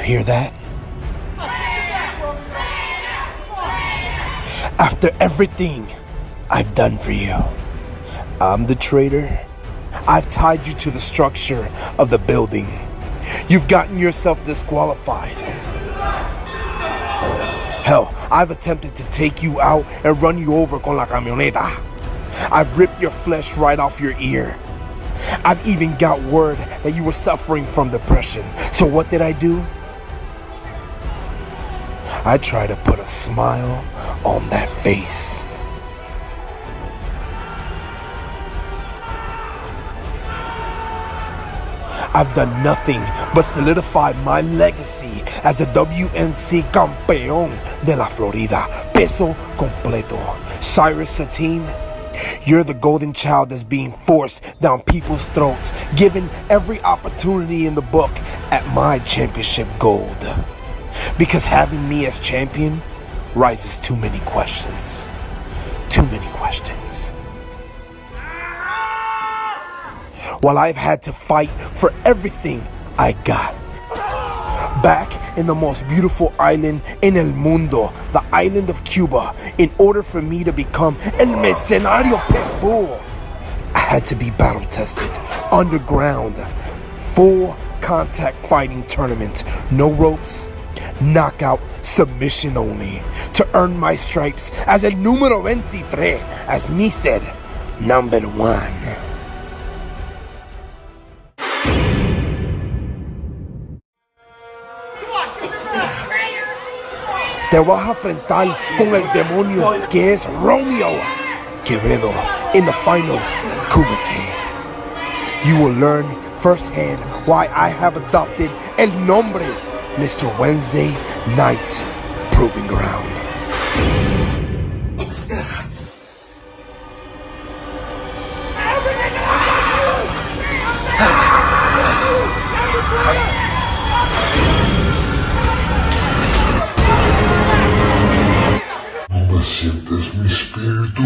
hear that? After everything I've done for you, I'm the traitor. I've tied you to the structure of the building. You've gotten yourself disqualified. Hell, I've attempted to take you out and run you over con la camioneta. I've ripped your flesh right off your ear. I've even got word that you were suffering from depression. So what did I do? I try to put a smile on that face. I've done nothing but solidify my legacy as a WNC campeón de la Florida, peso completo. Cyrus, Satin, you're the golden child that's being forced down people's throats, given every opportunity in the book at my championship gold. Because having me as champion raises too many questions. Too many questions. While I've had to fight for everything I got. Back in the most beautiful island in el mundo, the island of Cuba, in order for me to become el mercenario pitbull, I had to be battle tested, underground, full contact fighting tournament, no ropes, knockout, submission only, to earn my stripes as el número 23, as Mr. Number 1. Te vas a enfrentar con el demonio que es Romeo, Quevedo, in the final Kumite. You will learn firsthand why I have adopted el nombre Mr. Wednesday Night Proving Ground. ¿Sientes mi espíritu?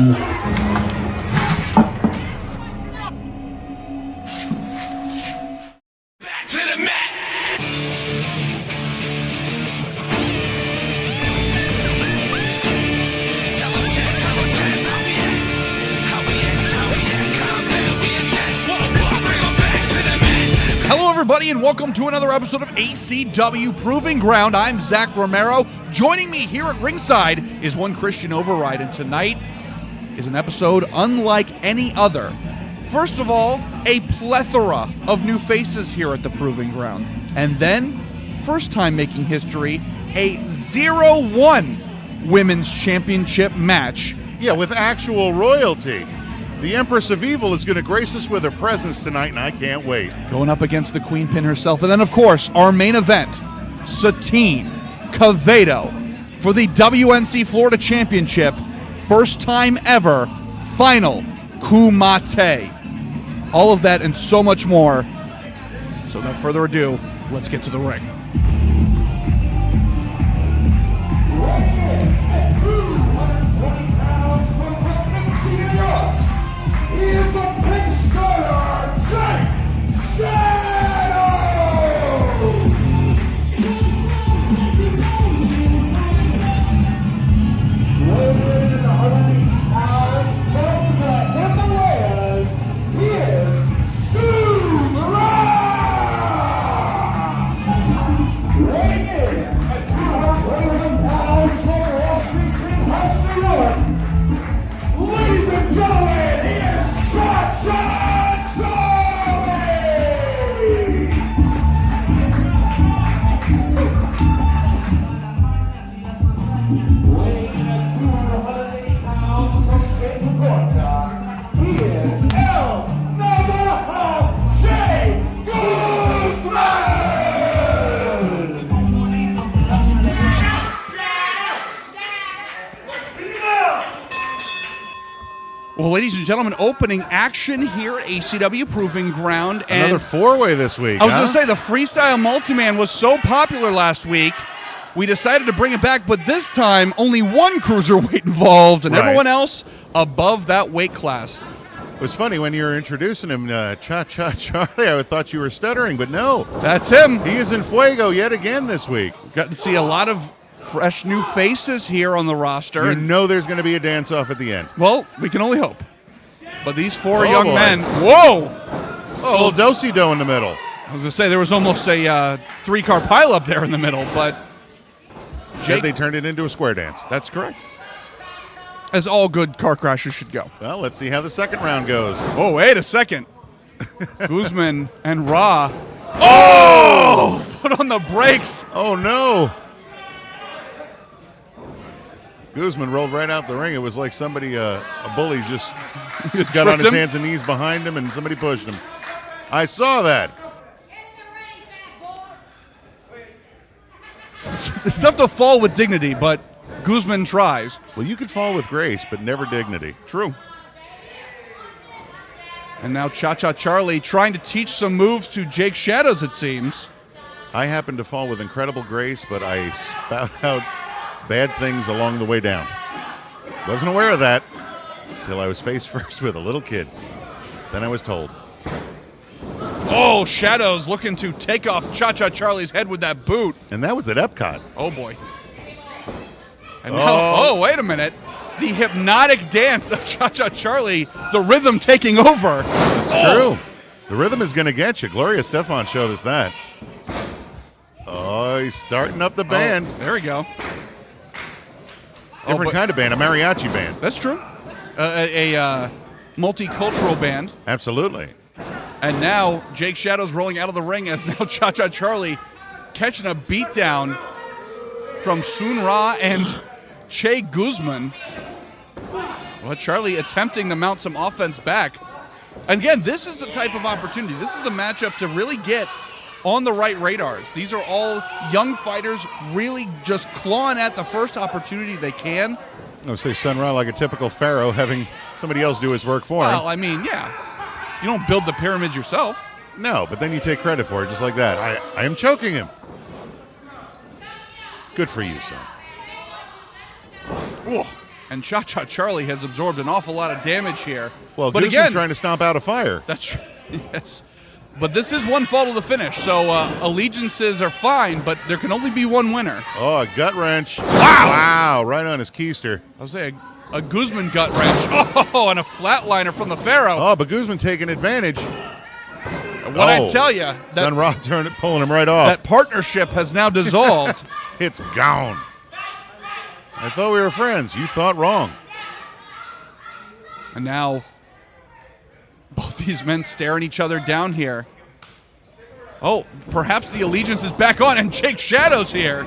Hello, everybody, and welcome to another episode of ACW Proving Ground. I'm Zach Romero. Joining me here at ringside is one Christian Override, and tonight is an episode unlike any other. First of all, a plethora of new faces here at the Proving Ground. And then, first time making history, a 0-1 Women's Championship match. Yeah, with actual royalty. The Empress of Evil is going to grace us with her presence tonight, and I can't wait. Going up against the Queen Pin herself. And then, of course, our main event, Satin, Quevedo, for the WNC Florida Championship. First time ever, final Kumite. All of that and so much more. So without further ado, let's get to the ring. Well, ladies and gentlemen, opening action here at ACW Proving Ground. And another four-way this week, I was going to say, the freestyle multi-man was so popular last week, we decided to bring it back, but this time, only one cruiserweight involved, and everyone else above that weight class. It was funny when you were introducing him, Cha-Cha Charlie, I thought you were stuttering, but no. That's him. He is in fuego yet again this week. Got to see a lot of fresh new faces here on the roster. You know there's going to be a dance-off at the end. Well, we can only hope. But these four Oh, young boy. men, whoa! Oh, a little do-si-do in the middle. I was going to say, there was almost a three-car pileup there in the middle, but Said they turned it into a square dance. that's correct. As all good car crashers should go. Well, let's see how the second round goes. Oh, wait a second. Guzman and Rahne. Oh! Put on the brakes. Oh, no. Guzman rolled right out the ring. It was like somebody, a bully, just got on his hands and knees behind him, and somebody pushed him. I saw that. It's tough to fall with dignity, but Guzman tries. Well, you could fall with grace, but never dignity. True. And now Cha-Cha Charlie trying to teach some moves to Jake Shadows, it seems. I happened to fall with incredible grace, but I spout out bad things along the way down. Wasn't aware of that until I was face first with a little kid. Then I was told. Oh, Shadows looking to take off Cha-Cha Charlie's head with that boot. And that was at Epcot. Oh, boy. And now, wait a minute. The hypnotic dance of Cha-Cha Charlie, the rhythm taking over. It's true. The rhythm is going to get you. Gloria Stefan showed us that. Oh, he's starting up the band. Oh, there we go. Different kind of band, a mariachi band. That's true. A multicultural band. Absolutely. And now Jake Shadows rolling out of the ring as now Cha-Cha Charlie catching a beatdown from Sun Ra and Che Guzman. Well, Charlie attempting to mount some offense back. And again, this is the type of opportunity. This is the matchup to really get on the right radars. These are all young fighters really just clawing at the first opportunity they can. I would say Sun Ra like a typical pharaoh having somebody else do his work for him. Well, I mean, yeah. You don't build the pyramids yourself. No, but then you take credit for it just like that. I am choking him. Good for you, son. Ooh. And Cha-Cha Charlie has absorbed an awful lot of damage here. Well, but Guzman again, trying to stomp out a fire. That's true. Yes. But this is one fall to the finish, so allegiances are fine, but there can only be one winner. Oh, a gut wrench. Wow. Wow, right on his keister. I was saying a Guzman gut wrench. Oh, and a flatliner from the Pharaoh. Oh, but Guzman taking advantage. What I tell you, Sun Ra pulling him right off. that partnership has now dissolved. It's gone. I thought we were friends. You thought wrong. And now both these men staring each other down here. Oh, perhaps the allegiance is back on, and Jake Shadows here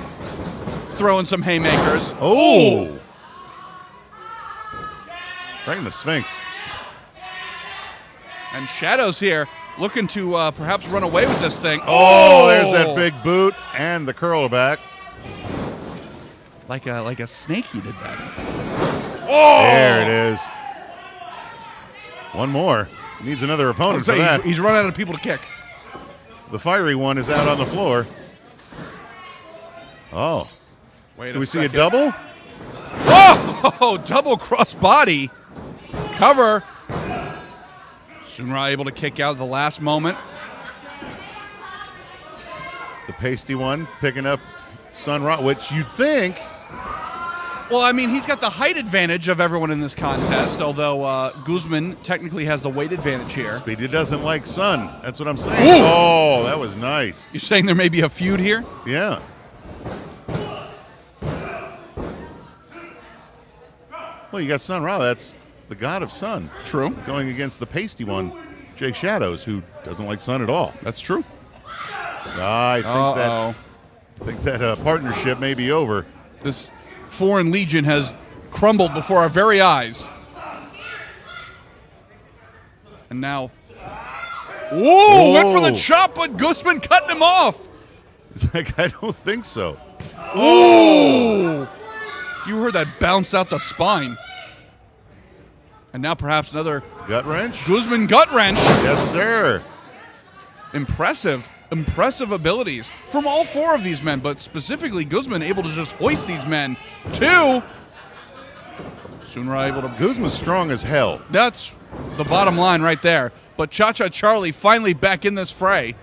throwing some haymakers. Oh. Right in the Sphinx. And Shadows here looking to perhaps run away with this thing. Oh, there's that big boot and the curl back. Like a snake he did that. Oh! There it is. One more. Needs another opponent for that. He's run out of people to kick. The fiery one is out on the floor. Oh. Wait Do we see second. a double? Oh, double cross body. Cover. Sun Ra able to kick out at the last moment. The pasty one picking up Sun Ra, which you'd think. Well, I mean, he's got the height advantage of everyone in this contest, although Guzman technically has the weight advantage here. Speedy doesn't like Sun. That's what I'm saying. Ooh. Oh, that was nice. You're saying there may be a feud here? Yeah. Well, you got Sun Ra. That's the god of sun. True. Going against the pasty one, Jake Shadows, who doesn't like Sun at all. That's true. I think that partnership may be over. This foreign legion has crumbled before our very eyes. And now, whoa, went for the chop, but Guzman cutting him off. It's like, I don't think so. Oh! You heard that bounce out the spine. And now perhaps another Gut wrench? Guzman gut wrench. Yes, sir. Impressive abilities from all four of these men, but specifically Guzman able to just hoist these men. Two. Sun Ra able to. Guzman's strong as hell. That's the bottom line right there. But Cha-Cha Charlie finally back in this fray.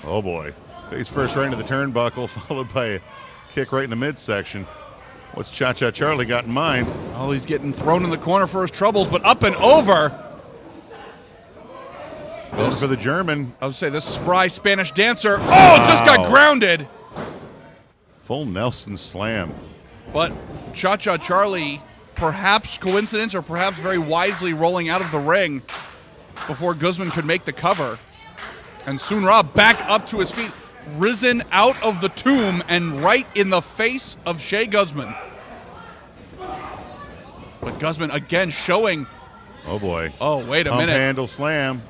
Oh boy. Face first right into the turnbuckle, followed by a kick right in the midsection. What's Cha-Cha Charlie got in mind? Oh, he's getting thrown in the corner for his troubles, but up and over. Going for the German. I would say this spry Spanish dancer. Oh, just got grounded. Full Nelson slam. But Cha-Cha Charlie, perhaps coincidence or perhaps very wisely rolling out of the ring before Guzman could make the cover. And Sun Ra back up to his feet, risen out of the tomb and right in the face of Shea Guzman. But Guzman again showing. Oh boy. Oh, wait a Pump minute. handle slam.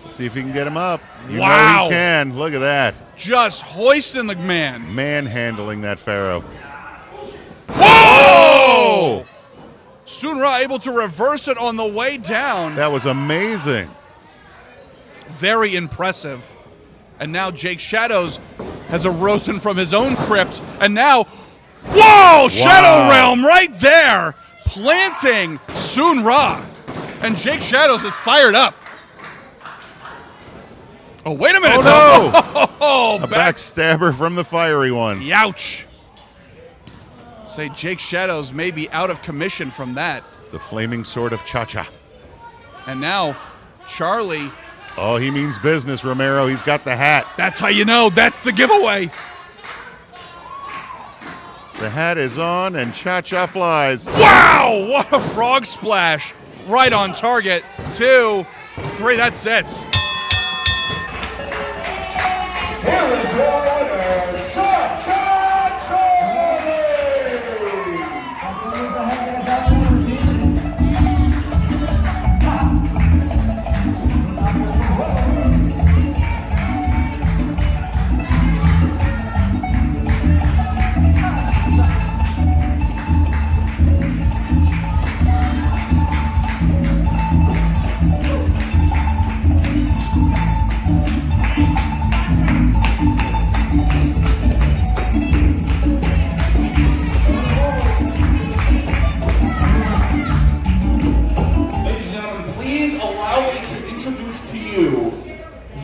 Let's see if he can get him up. You Wow. know he can. Look at that. Just hoisting the man. Manhandling that Pharaoh. Whoa! Sun Ra able to reverse it on the way down. That was amazing. Very impressive. And now Jake Shadows has arisen from his own crypt. And now, whoa! Shadow Realm right there. Planting Sun Ra. And Jake Shadows is fired up. Oh, wait a minute. Oh, no. A backstabber from the fiery one. Youch. Say Jake Shadows may be out of commission from that. The flaming sword of Cha-Cha. And now, Charlie. Oh, he means business, Romero. He's got the hat. That's how you know. That's the giveaway. The hat is on, and Cha-Cha flies. Wow! What a frog splash. Right on target. 2, 3, that's it. Here is your winner, Cha-Cha Charlie!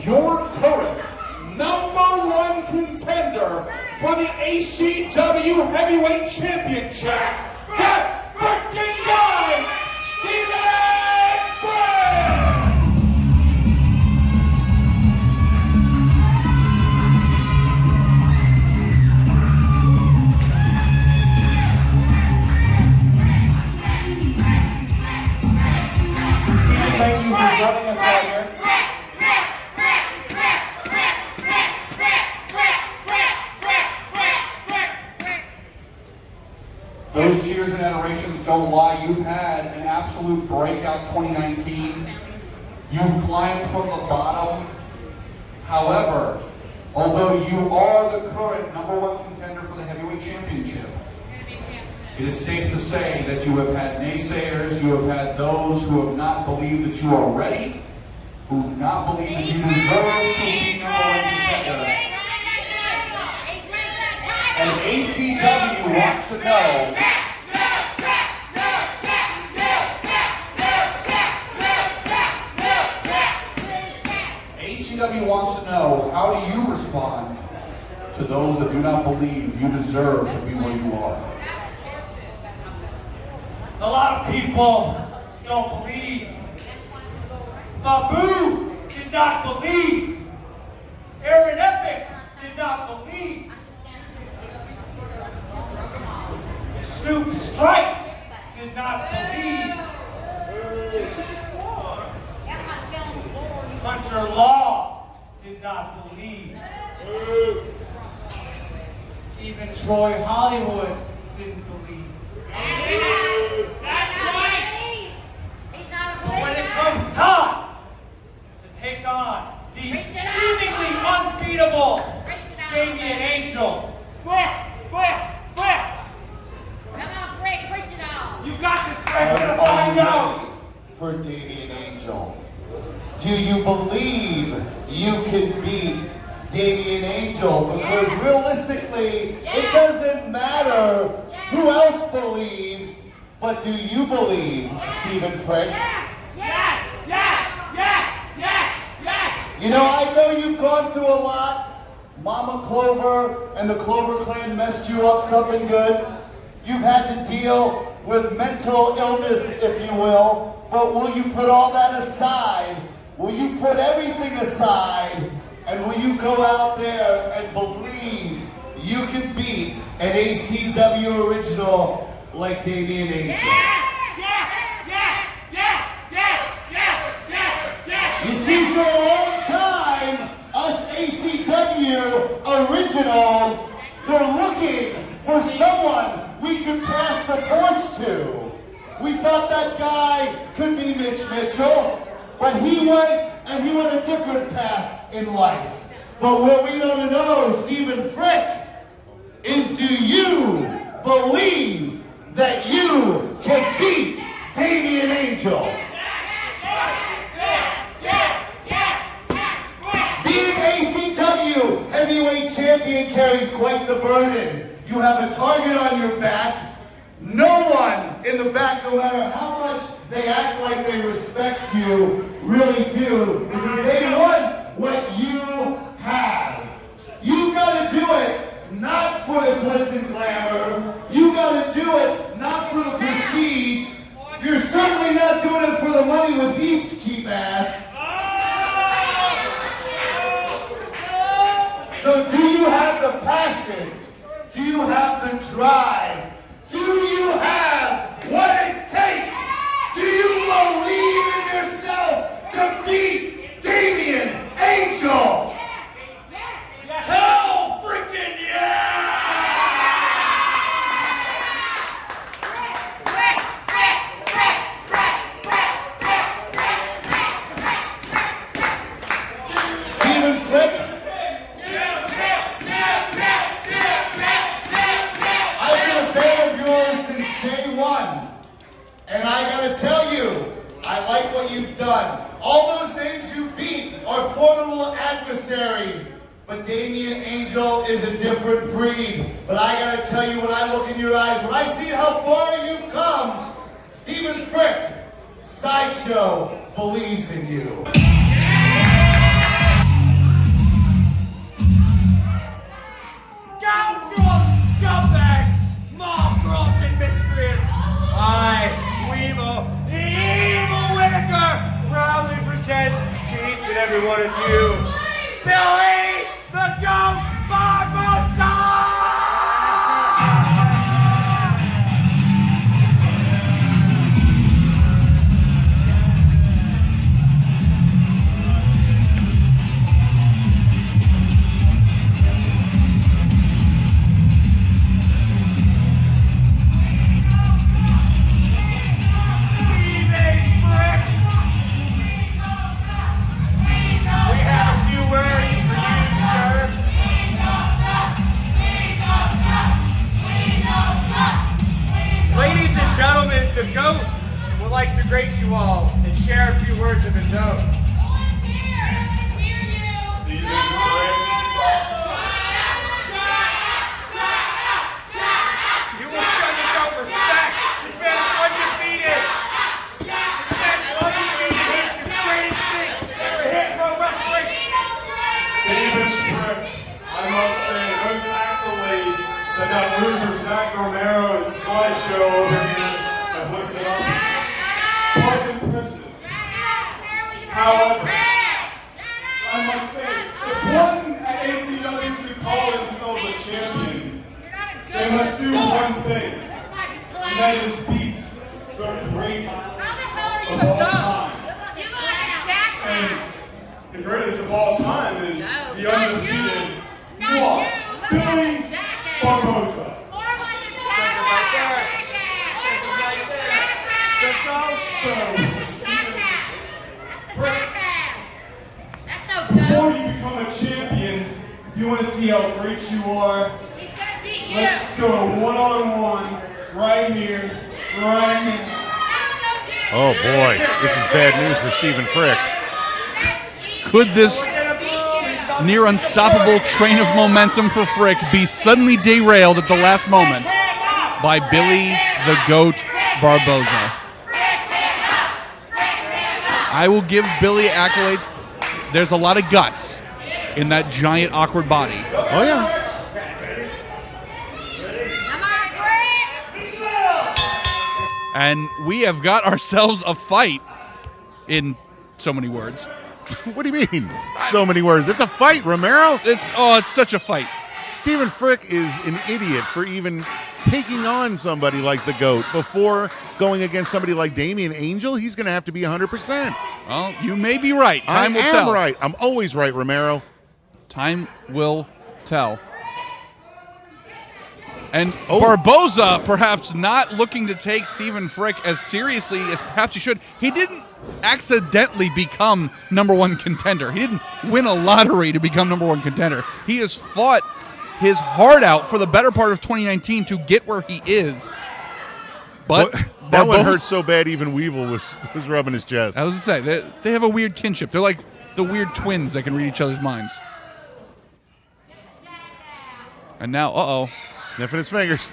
Your current #1 contender for the ACW Heavyweight Championship, that freaking guy, Steven Perez! Thank you for joining us out here. Those cheers and adorations don't lie. You've had an absolute breakout 2019. You've climbed from the bottom. However, although you are the current #1 contender for the Heavyweight Championship, it is safe to say that you have had naysayers, you have had those who have not believed that you are ready, who do not believe that you deserve to be #1 contender. And ACW wants to know ACW wants to know, how do you respond to those that do not believe you deserve to be where you are? A lot of people don't believe. Babu did not believe. Aaron Epic did not believe. Snoop Strikes did not believe. Hunter Law did not believe. Even Troy Hollywood didn't believe. That's right! But when it comes time to take on the seemingly unbeatable Damien Angel, you got this, Greg. Find out. For Damien Angel, do you believe you can beat Damien Angel? Because realistically, it doesn't matter who else believes. But do you believe, Stephen Frick? You know, I know you've gone through a lot. Mama Clover and the Clover clan messed you up something good. You've had to deal with mental illness, if you will. But will you put all that aside? Will you put everything aside? And will you go out there and believe you can beat an ACW original like Damien Angel? You see, for a long time, us ACW originals were looking for someone we could pass the torch to. We thought that guy could be Mitch Mitchell, but he went a different path in life. But what we don't know, Stephen Frick, is do you believe that you can beat Damien Angel? Being ACW heavyweight champion carries quite the burden. You have a target on your back. No one in the back, no matter how much they act like they respect you, really do, because they want what you have. You gotta do it not for the glitz and glamour. You gotta do it not for the prestige. You're certainly not doing it for the money with each cheap ass. So do you have the passion? Do you have the drive? Do you have what it takes? Do you believe in yourself to beat Damien Angel? Hell freaking yeah! Stephen Frick? And I gotta tell you, I like what you've done. All those names you beat are formidable adversaries. But Damien Angel is a different breed. But I gotta tell you, when I look in your eyes, when I see how far you've come, Stephen Frick, Sideshow believes in you. Scoundrels, scumbags, mob girls, and miscreants! I, Weevil, the evil Whitaker, proudly present to each and every one of you, Billy the Goat Barbosa! Gentlemen, the GOAT would like to grace you all and share a few words of his own. Stephen Frick. You will show the GOAT respect. This man is undefeated. This man is undefeated. He's the greatest thing ever hit pro wrestling. Stephen Frick. I must say, those accolades that that loser Zach Romero and Slideshow over here have listed up is quite impressive. However, I must say, if one at ACW is to call themselves a champion, they must do one thing, and that is beat the greatest of all time. And the greatest of all time is the undefeated Billy Barbosa. So, Stephen Frick, before you become a champion, if you want to see how great you are, let's go one-on-one right here, right now. Oh boy, this is bad news for Stephen Frick. Could this near unstoppable train of momentum for Frick be suddenly derailed at the last moment by Billy the Goat Barboza. I will give Billy accolades. There's a lot of guts in that giant, awkward body. Oh, yeah. And we have got ourselves a fight in so many words. What do you mean? So many words. It's a fight, Romero. It's such a fight. Stephen Frick is an idiot for even taking on somebody like the GOAT before going against somebody like Damien Angel. He's going to have to be 100%. Well, you may be right. Time will I am tell. right. I'm always right, Romero. Time will tell. And Barboza perhaps not looking to take Stephen Frick as seriously as perhaps he should. He didn't accidentally become #1 contender. He didn't win a lottery to become #1 contender. He has fought his heart out for the better part of 2019 to get where he is. But that one hurt so bad even Weevil was rubbing his chest. I was going to say, they have a weird kinship. They're like the weird twins that can read each other's minds. And now, sniffing his fingers.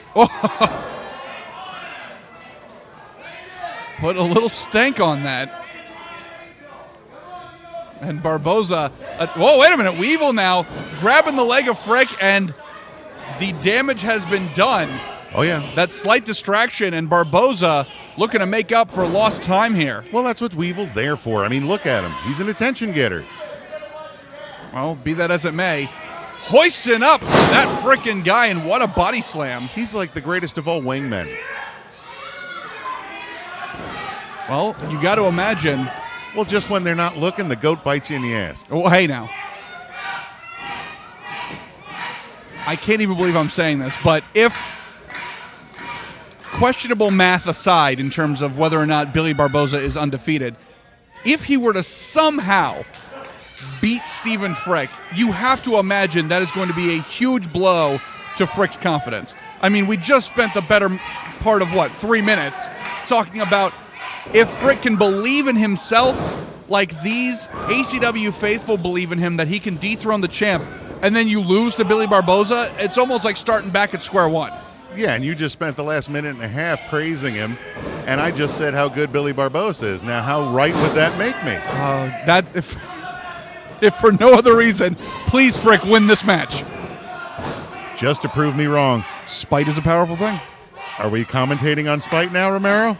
Put a little stank on that. And Barboza, whoa, wait a minute. Weevil now grabbing the leg of Frick, and the damage has been done. Oh, yeah. That slight distraction, and Barboza looking to make up for lost time here. Well, that's what Weevil's there for. I mean, look at him. He's an attention getter. Well, be that as it may, hoisting up that frickin' guy, and what a body slam. He's like the greatest of all wingmen. Well, you got to imagine. Well, just when they're not looking, the GOAT bites you in the ass. Oh, hey now. I can't even believe I'm saying this, but if questionable math aside in terms of whether or not Billy Barboza is undefeated, if he were to somehow beat Stephen Frick, you have to imagine that is going to be a huge blow to Frick's confidence. I mean, we just spent the better part of, 3 minutes talking about if Frick can believe in himself like these ACW faithful believe in him, that he can dethrone the champ, and then you lose to Billy Barboza, it's almost like starting back at square one. Yeah, and you just spent the last minute and a half praising him, and I just said how good Billy Barboza is. Now, how right would that make me? If for no other reason, please, Frick, win this match. Just to prove me wrong. Spite is a powerful thing. Are we commentating on spite now, Romero?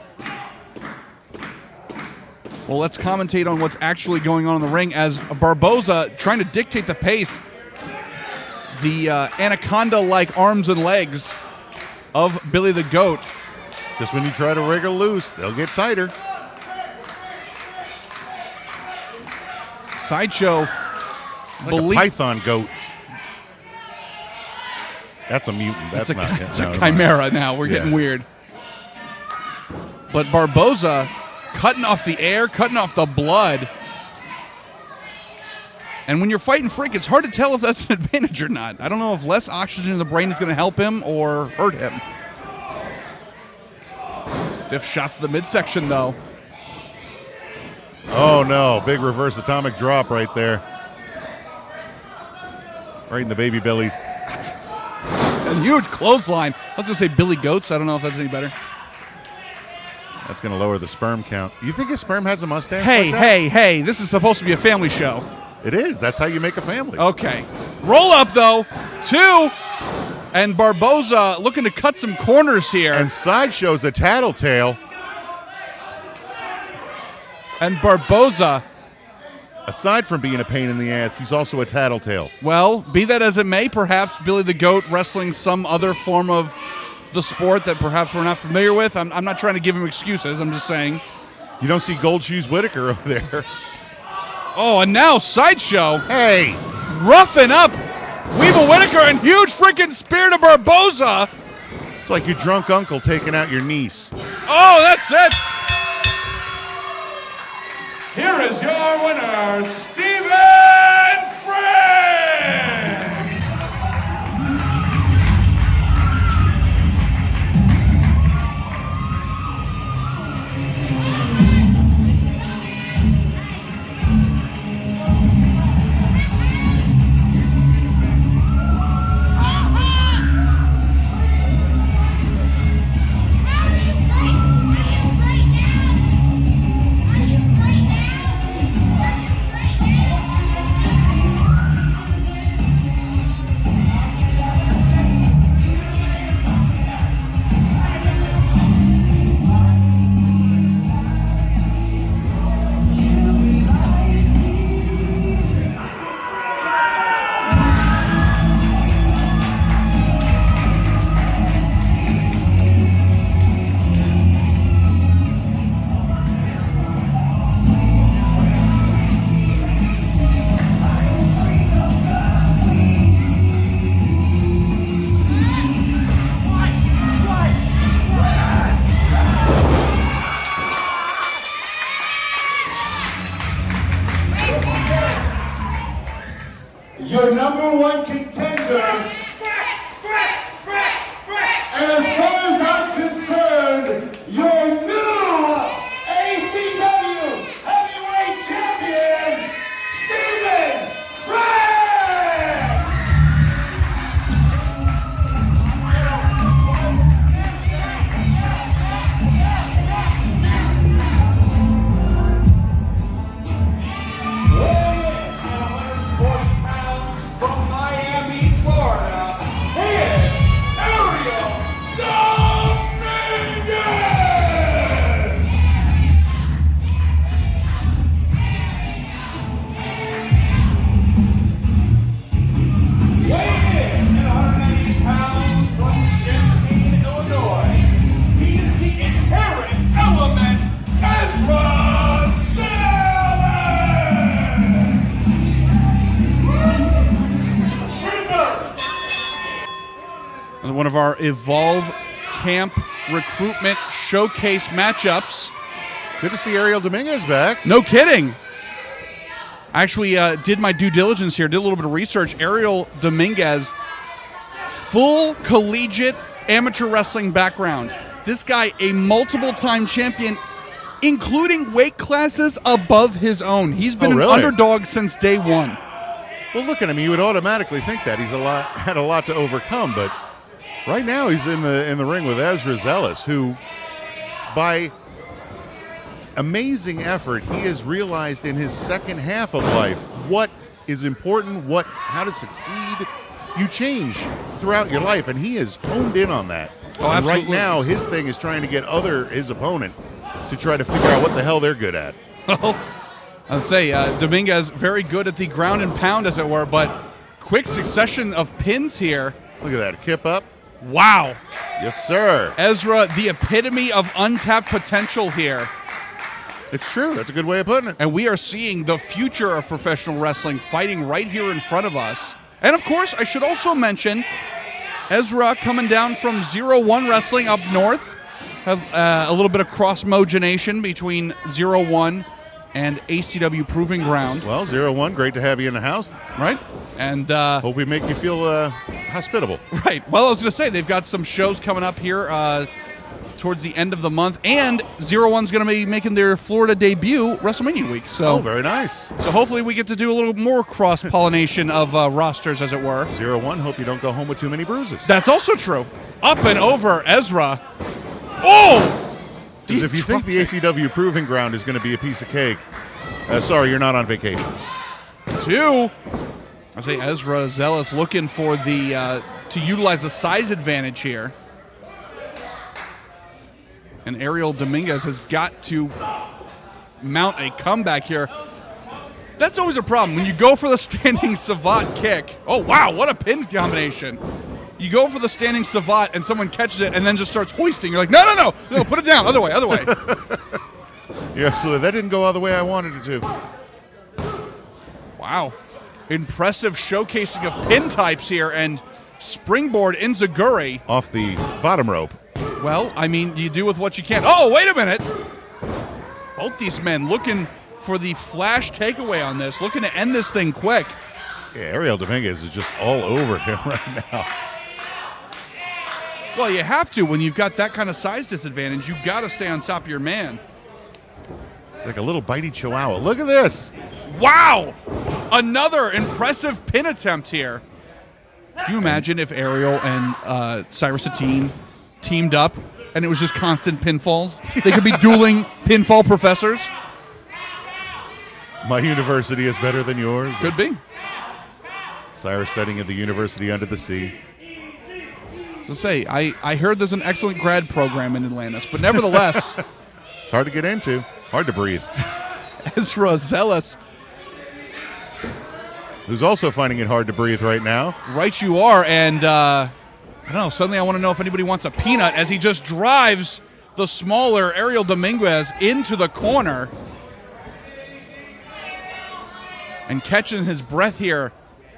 Well, let's commentate on what's actually going on in the ring as Barboza trying to dictate the pace. The anaconda-like arms and legs of Billy the Goat. Just when you try to wriggle loose, they'll get tighter. Sideshow. It's like a python goat. That's a mutant. That's not. It's a chimera now. We're getting weird. But Barboza cutting off the air, cutting off the blood. And when you're fighting Frick, it's hard to tell if that's an advantage or not. I don't know if less oxygen in the brain is going to help him or hurt him. Stiff shots to the midsection, though. Oh, no. Big reverse atomic drop right there. Right in the baby bellies. A huge clothesline. I was going to say Billy Goats. I don't know if that's any better. That's going to lower the sperm count. You think his sperm has a mustache? Hey. This is supposed to be a family show. It is. That's how you make a family. Okay. Roll up, though. 2. And Barboza looking to cut some corners here. And Sideshow's a tattletale. And Barboza, aside from being a pain in the ass, he's also a tattletale. Well, be that as it may, perhaps Billy the Goat wrestling some other form of the sport that perhaps we're not familiar with. I'm not trying to give him excuses. I'm just saying. You don't see Gold Shoes Whitaker over there. Oh, and now Sideshow. Hey. Roughing up Weevil Whitaker, and huge freaking spear to Barboza. It's like your drunk uncle taking out your niece. Oh, that's it. Here is your winner, Stephen Frick! our Evolve Camp Recruitment Showcase matchups. Good to see Ariel Dominguez back. No kidding. I actually did my due diligence here, did a little bit of research. Ariel Dominguez, full collegiate amateur wrestling background. This guy, a multiple-time champion, including weight classes above his own. He's been an underdog since day one. Well, look at him. You would automatically think that he's had a lot to overcome, but right now he's in the ring with Ezra Zealous, who, by amazing effort, he has realized in his second half of life what is important, how to succeed. You change throughout your life, and he has honed in on that. Oh, and absolutely. right now, his thing is trying to get his opponent to try to figure out what the hell they're good at. I'll say Dominguez very good at the ground and pound, as it were, but quick succession of pins here. Look at that, kip up. Wow. Yes, sir. Ezra, the epitome of untapped potential here. It's true. That's a good way of putting it. And we are seeing the future of professional wrestling fighting right here in front of us. And, of course, I should also mention Ezra coming down from 0-1 Wrestling up north. Have a little bit of cross-mogenation between 0-1 and ACW Proving Ground. Well, 0-1, great to have you in the house. Right? And hope we make you feel hospitable. Right. Well, I was going to say, they've got some shows coming up here towards the end of the month, and 0-1's going to be making their Florida debut WrestleMania week. So, very nice. So hopefully we get to do a little more cross-pollination of rosters, as it were. 0-1, hope you don't go home with too many bruises. That's also true. Up and over Ezra. Oh! Because if you think the ACW Proving Ground is going to be a piece of cake, sorry, you're not on vacation. 2. I say Ezra Zealous looking for the to utilize the size advantage here. And Ariel Dominguez has got to mount a comeback here. That's always a problem. When you go for the standing savate kick. Oh, wow, what a pin combination. You go for the standing savate and someone catches it and then just starts hoisting. You're like, no, put it down. Other way. Yeah, absolutely. That didn't go all the way I wanted it to. Wow. Impressive showcasing of pin types here, and springboard enziguri. Off the bottom rope. Well, I mean, you do with what you can. Oh, wait a minute. Both these men looking for the flash takeaway on this, looking to end this thing quick. Yeah, Ariel Dominguez is just all over him right now. Well, you have to. When you've got that kind of size disadvantage, you've got to stay on top of your man. It's like a little bitey chihuahua. Look at this. Wow! Another impressive pin attempt here. Can you imagine if Ariel and Cyrus Satin teamed up and it was just constant pinfalls? They could be dueling pinfall professors. My university is better than yours. Could be. Cyrus studying at the University Under the Sea. So say, I heard there's an excellent grad program in Atlantis, but nevertheless... It's hard to get into. Hard to breathe. Ezra Zealous. Who's also finding it hard to breathe right now. Right you are, and I don't know, suddenly I want to know if anybody wants a peanut as he just drives the smaller Ariel Dominguez into the corner. And catching his breath here.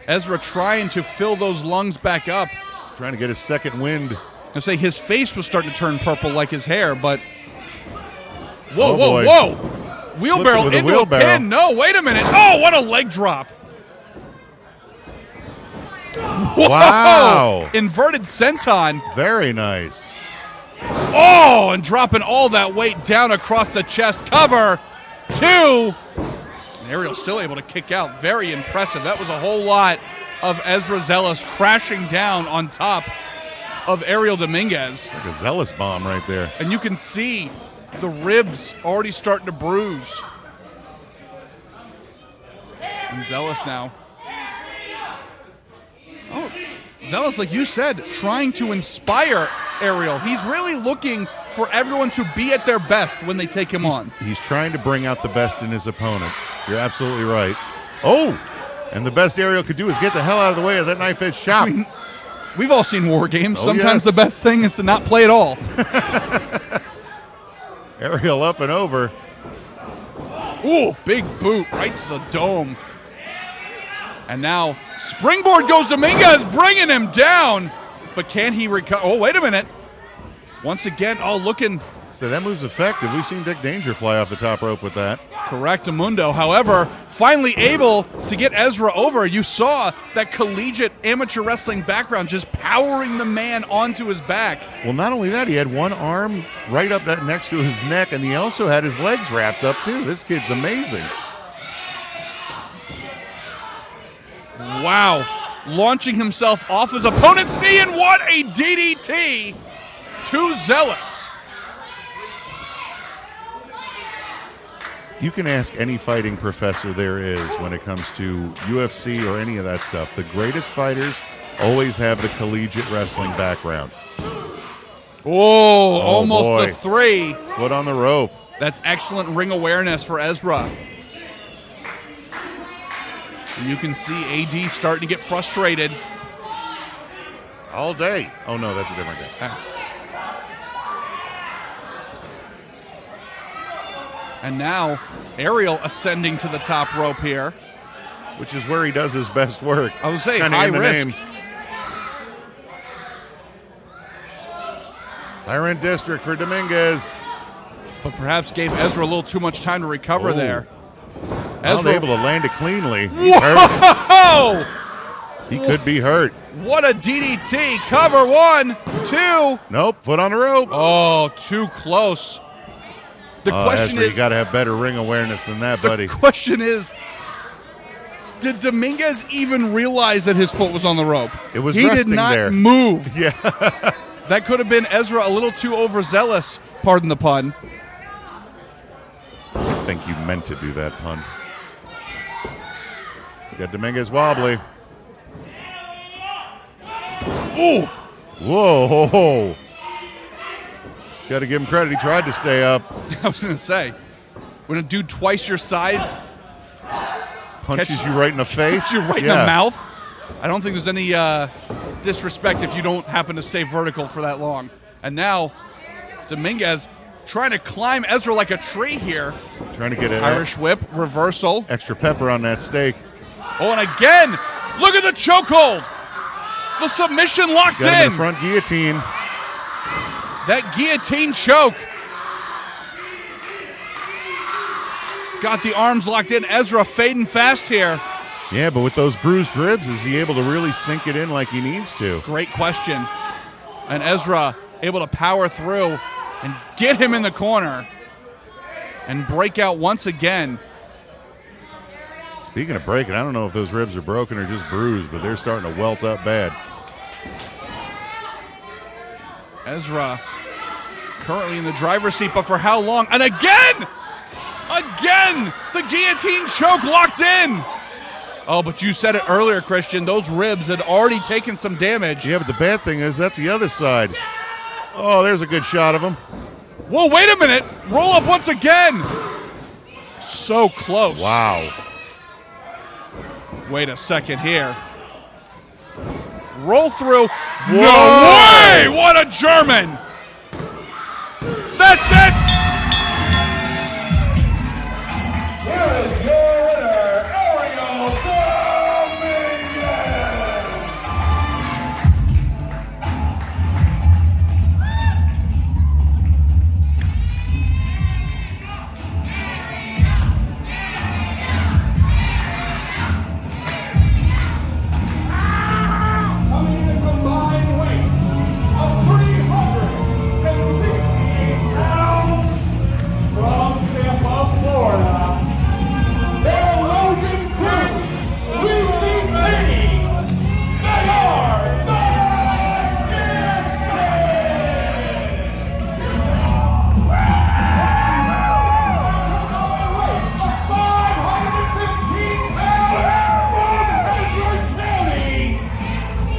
Ezra trying to fill those lungs back up. Trying to get his second wind. I say his face was starting to turn purple like his hair, but... Whoa, Oh, whoa, boy. whoa! Wheelbarrow Flipped it with a into wheelbarrow. a pin. No, wait a minute. Oh, what a leg drop. Whoa! Wow. Inverted senton. Very nice. Oh, and dropping all that weight down across the chest. Cover. 2. And Ariel's still able to kick out. Very impressive. That was a whole lot of Ezra Zealous crashing down on top of Ariel Dominguez. Like a Zealous bomb right there. And you can see the ribs already starting to bruise. And Zealous now. Oh, Zealous, like you said, trying to inspire Ariel. He's really looking for everyone to be at their best when they take him on. He's trying to bring out the best in his opponent. You're absolutely right. Oh, and the best Ariel could do is get the hell out of the way of that knife-edge chop. I mean, we've all seen war games. Oh, Sometimes yes. the best thing is to not play at all. Ariel up and over. Ooh, big boot right to the dome. And now springboard goes Dominguez, bringing him down. but can he recover? Oh, wait a minute. Once again, looking. So that move's effective. We've seen Dick Danger fly off the top rope with that. Correctamundo, however, finally able to get Ezra over. You saw that collegiate amateur wrestling background just powering the man onto his back. Well, not only that, he had one arm right up next to his neck, and he also had his legs wrapped up, too. This kid's amazing. Wow. Launching himself off his opponent's knee, and what a DDT to Zealous. You can ask any fighting professor there is when it comes to UFC or any of that stuff. The greatest fighters always have the collegiate wrestling background. Almost boy. a 3. Foot on the rope. That's excellent ring awareness for Ezra. And you can see AD starting to get frustrated. All day. Oh, no, that's a different guy. And now Ariel ascending to the top rope here. Which is where he does his best work. I was saying, Kinda high in the risk. name. Tyrant District for Dominguez. But perhaps gave Ezra a little too much time to recover there. Ezra able to land it cleanly. He's hurt. Whoa! He could be hurt. What a DDT. Cover 1, 2. Nope, foot on the rope. Oh, too close. The question Ezra, is, you got to have better ring awareness than that, buddy. The question is, did Dominguez even realize that his foot was on the rope? It was He did resting not there. move. Yeah. That could have been Ezra a little too overzealous, pardon the pun. I think you meant to do that pun. He's got Dominguez wobbly. Ooh! Whoa. Got to give him credit. He tried to stay up. I was going to say, when a dude twice your size Punches you right in the face. hits you right in the mouth, I don't think there's any disrespect if you don't happen to stay vertical for that long. And now, Dominguez trying to climb Ezra like a tree here. Trying to get an Irish whip, reversal. extra pepper on that steak. Oh, and again, look at the chokehold. The submission locked Got him in in. the front guillotine. That guillotine choke. Got the arms locked in. Ezra fading fast here. Yeah, but with those bruised ribs, is he able to really sink it in like he needs to? Great question. And Ezra able to power through and get him in the corner and break out once again. Speaking of breaking, I don't know if those ribs are broken or just bruised, but they're starting to welt up bad. Ezra currently in the driver's seat, but for how long? And again, the guillotine choke locked in. Oh, but you said it earlier, Christian. Those ribs had already taken some damage. Yeah, but the bad thing is that's the other side. Oh, there's a good shot of him. Whoa, wait a minute. Roll up once again. So close. Wow. Wait a second here. Roll through. Whoa. No way! What a German! That's it! Here is your winner, Ariel Dominguez! Coming in a combined weight of 368 pounds from Tampa, Florida, the Logan Crew, UCT, they are the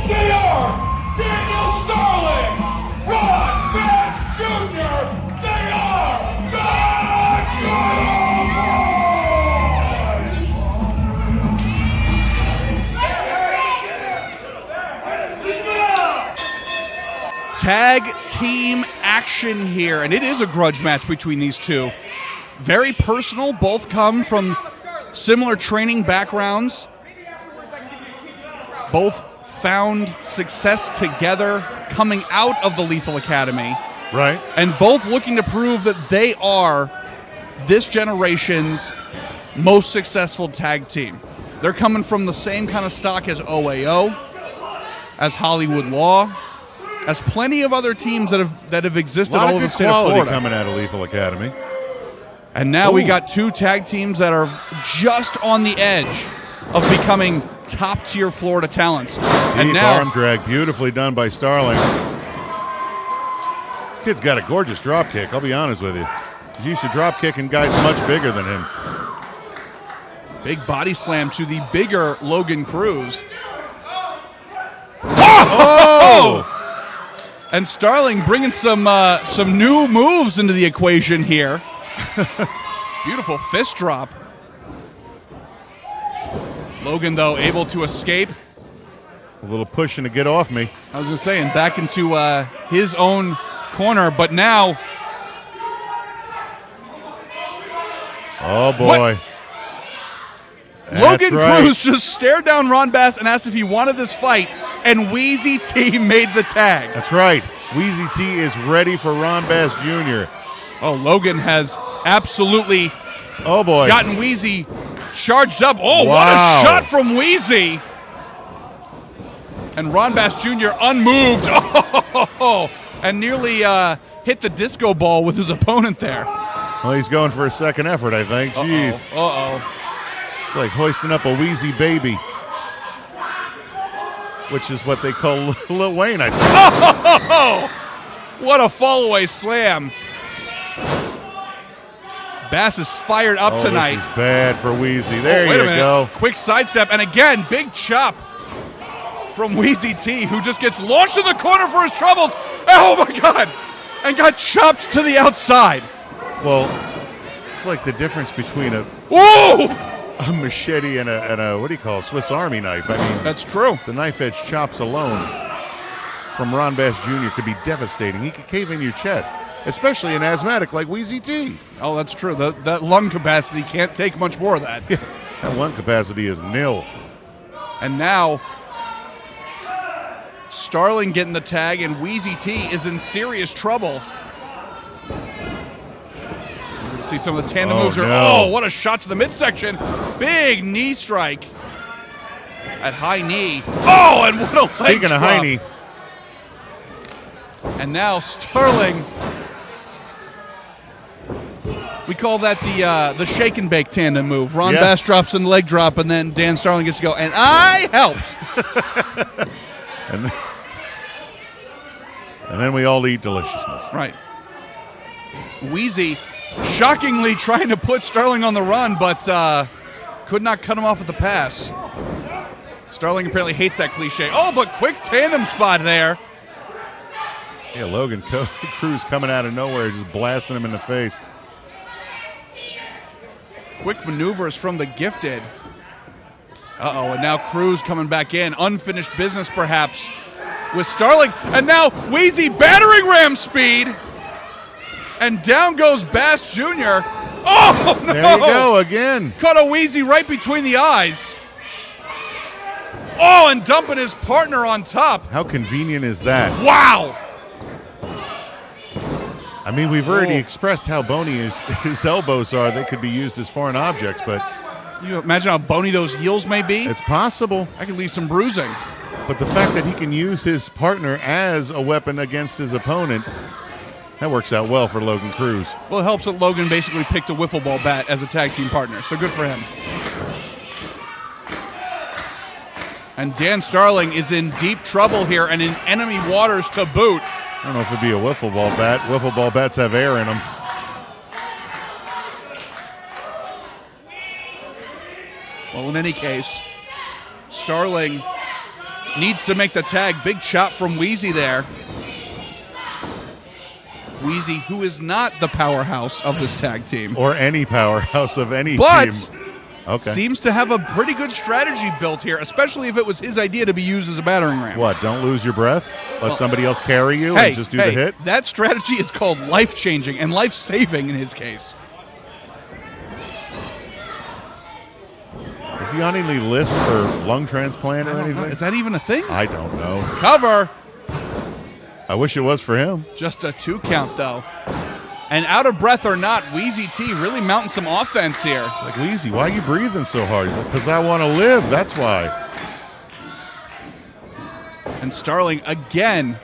They are Daniel Starling, Ron Bass Jr. They are the Good Tag team action here, and it is a grudge match between these two. Very personal. Both come from similar training backgrounds. Both found success together coming out of the Lethal Academy. Right. And both looking to prove that they are this generation's most successful tag team. They're coming from the same kind of stock as OAO, as Hollywood Law, as plenty of other teams that have existed all over the state of Florida. A lot of good quality coming out of Lethal Academy. And now we got two tag teams that are just on the edge of becoming top-tier Florida talents. Deep arm drag, beautifully done by Starling. This kid's got a gorgeous drop kick, I'll be honest with you. He's used to drop kicking guys much bigger than him. Big body slam to the bigger Logan Cruz. Oh! And Starling bringing some new moves into the equation here. Beautiful fist drop. Logan, though, able to escape. A little pushing to get off me. I was just saying, back into his own corner, but now... Oh, boy. Logan Cruz just stared down Ron Bass and asked if he wanted this fight, and Wheezy T made the tag. That's right. Wheezy T is ready for Ron Bass Jr. Oh, Logan has absolutely gotten Wheezy charged up. Oh, wow. What a shot from Wheezy. And Ron Bass Jr. unmoved. Oh, and nearly hit the disco ball with his opponent there. Well, he's going for a second effort, I think. Jeez. Uh-oh. It's like hoisting up a Wheezy baby, which is what they call Lil Wayne, I think. Oh, what a fall-away slam. Bass is fired up tonight. This is bad for Wheezy. There you go. Quick sidestep, and again, big chop from Wheezy T, who just gets launched in the corner for his troubles. Oh, my God. And got chopped to the outside. Well, it's like the difference between a machete and a what do you call it, Swiss Army knife. I mean, that's true. The knife edge chops alone from Ron Bass Jr. could be devastating. He could cave in your chest, especially an asthmatic like Wheezy T. Oh, that's true. That lung capacity can't take much more of that. Yeah, that lung capacity is nil. And now Starling getting the tag, and Wheezy T is in serious trouble. See some of the tandem moves here. No. Oh, what a shot to the midsection. Big knee strike at high knee. Oh, and what a leg Speaking drop. of high knee. And now Starling. We call that the shake and bake tandem move. Ron Bass drops in the leg drop, and then Dan Starling gets to go. And I helped. and then we all eat deliciousness. Right. Wheezy shockingly trying to put Starling on the run, but could not cut him off with the pass. Starling apparently hates that cliche. Oh, but quick tandem spot there. Yeah, Logan Cruz coming out of nowhere, just blasting him in the face. Quick maneuvers from the Gifted. Uh-oh, and now Cruz coming back in. Unfinished business, perhaps, with Starling. And now Wheezy battering ram speed. And down goes Bass Jr. Oh, no! There you go, again. Caught a Wheezy right between the eyes. Oh, and dumping his partner on top. How convenient is that? Wow! I mean, we've already expressed how bony his elbows are. They could be used as foreign objects, but... You imagine how bony those heels may be? It's possible. I could leave some bruising. But the fact that he can use his partner as a weapon against his opponent, that works out well for Logan Cruz. Well, it helps that Logan basically picked a wiffle ball bat as a tag team partner, so good for him. And Dan Starling is in deep trouble here and in enemy waters to boot. I don't know if it'd be a wiffle ball bat. Wiffle ball bats have air in them. Well, in any case, Starling needs to make the tag. Big chop from Wheezy there. Wheezy, who is not the powerhouse of this tag team. Or any powerhouse of any but team. Okay. Seems to have a pretty good strategy built here, especially if it was his idea to be used as a battering ram. What, don't lose your breath? Let somebody else carry you and just do the hit? That strategy is called life-changing and life-saving in his case. Is Is he on any list for lung transplant or anything? Is that even a thing? I don't know. Cover. I wish it was for him. Just a 2 count, though. And out of breath or not, Wheezy T really mounting some offense here. It's like, Wheezy, why are you breathing so hard? He's like, because I want to live. That's why. And Starling again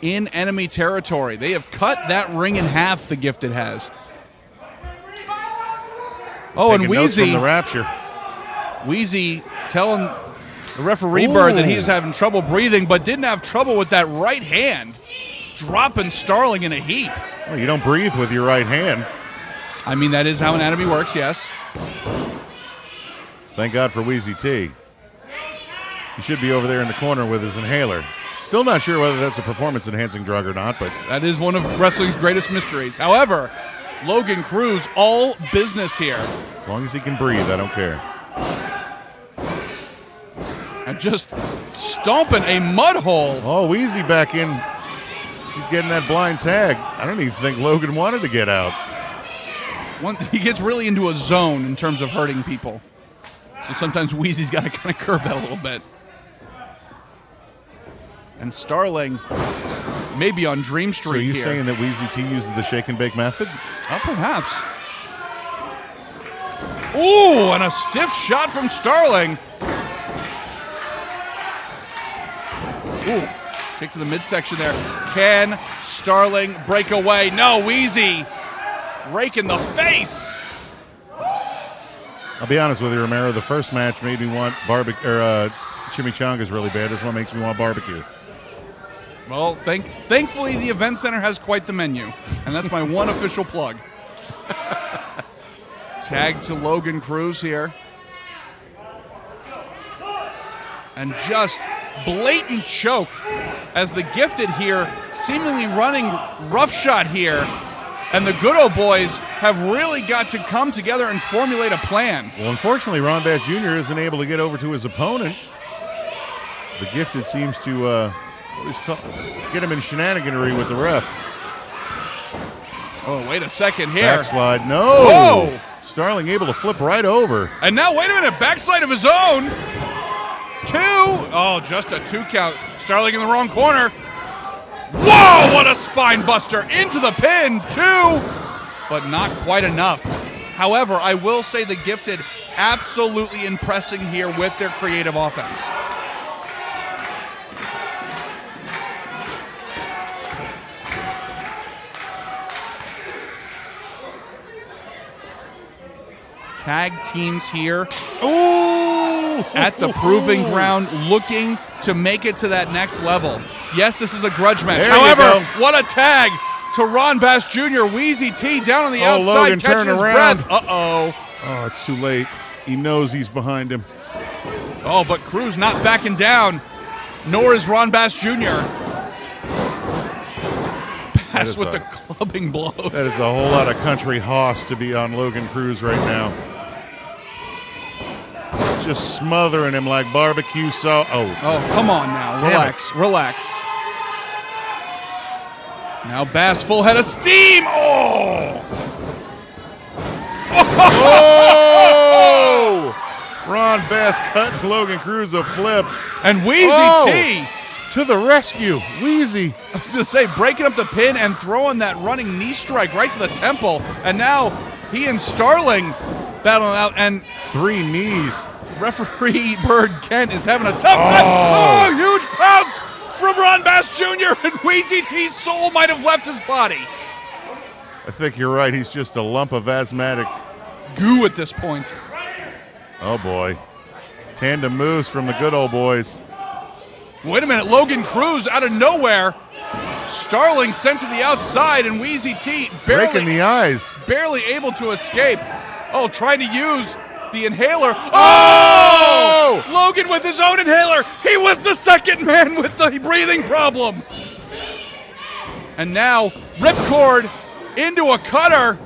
in enemy territory. They have cut that ring in half, the Gifted has. Oh, Taking and notes Wheezy. from the Rapture. Wheezy telling the referee bird that he was having trouble breathing, but didn't have trouble with that right hand, dropping Starling in a heap. Well, you don't breathe with your right hand. I mean, that is how anatomy works, yes. Thank God for Wheezy T. He should be over there in the corner with his inhaler. Still not sure whether that's a performance-enhancing drug or not, but that is one of wrestling's greatest mysteries. However, Logan Cruz, all business here. As long as he can breathe, I don't care. And just stomping a mud hole. Oh, Wheezy back in. He's getting that blind tag. I don't even think Logan wanted to get out. He gets really into a zone in terms of hurting people. So sometimes Wheezy's got to kind of curb that a little bit. And Starling maybe on Dream Street. So are you here. saying that Wheezy T uses the shake and bake method? Oh, perhaps. Ooh, and a stiff shot from Starling. Ooh, kick to the midsection there. Can Starling break away? No, Wheezy rake in the face. I'll be honest with you, Romero. The first match made me want chimichangas really bad. This one makes me want barbecue. Well, thankfully the event center has quite the menu, and that's my one official plug. Tag to Logan Cruz here. And just blatant choke as the Gifted here seemingly running roughshod here. And the Good Old Boys have really got to come together and formulate a plan. Well, unfortunately, Ron Bass Jr. isn't able to get over to his opponent. The Gifted seems to get him in shenaniganery with the ref. Oh, wait a second here. Backslide, no. Whoa! Starling able to flip right over. And now, wait a minute, backslide of his own. 2. Oh, just a 2 count. Starling in the wrong corner. Whoa, what a spine buster. Into the pin, 2. But not quite enough. However, I will say the Gifted absolutely impressing here with their creative offense. Tag teams here. Ooh! At the Proving Ground, looking to make it to that next level. Yes, this is a grudge match. There However, what a tag to Ron Bass Jr. Wheezy T down on the outside, Logan, catching turn his around. breath. Uh-oh. Oh, it's too late. He knows he's behind him. Oh, but Cruz not backing down, nor is Ron Bass Jr. Bass with the clubbing blows. That is a whole lot of country hoss to be on Logan Cruz right now. He's just smothering him like barbecue sauce. Oh, come on now. Relax. Relax. Now Bass full head of steam. Oh! Oh! Ron Bass cutting Logan Cruz a flip. And Wheezy T to the rescue. Wheezy. I was going to say, breaking up the pin and throwing that running knee strike right to the temple. And now he and Starling battling out. And 3 knees. Referee Bird Kent is having a tough time. Oh, huge pounce from Ron Bass Jr. And Wheezy T's soul might have left his body. I think you're right. He's just a lump of asthmatic goo at this point. Oh, boy. Tandem moves from the Good Old Boys. Wait a minute. Logan Cruz out of nowhere. Starling sent to the outside, and Wheezy T breaking the eyes. Barely able to escape. Oh, trying to use the inhaler. Oh! Logan with his own inhaler. He was the second man with the breathing problem. And now, ripcord into a cutter.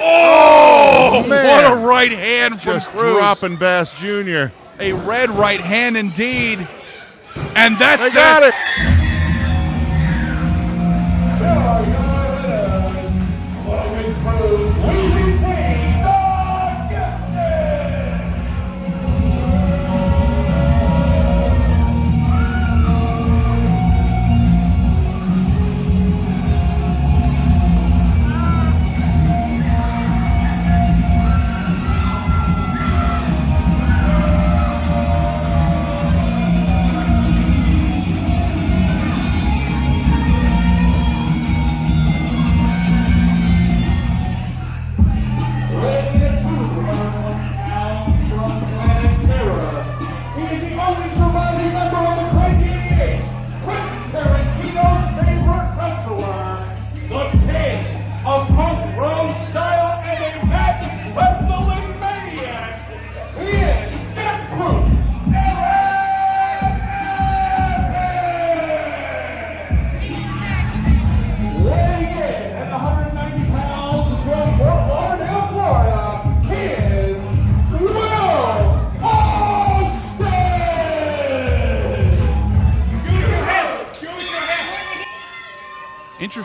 Oh, man. What a right hand from Just Cruz. dropping Bass Jr. A red right hand indeed. And that's They got it. Logan Cruz, Wheezy T, the Gifted.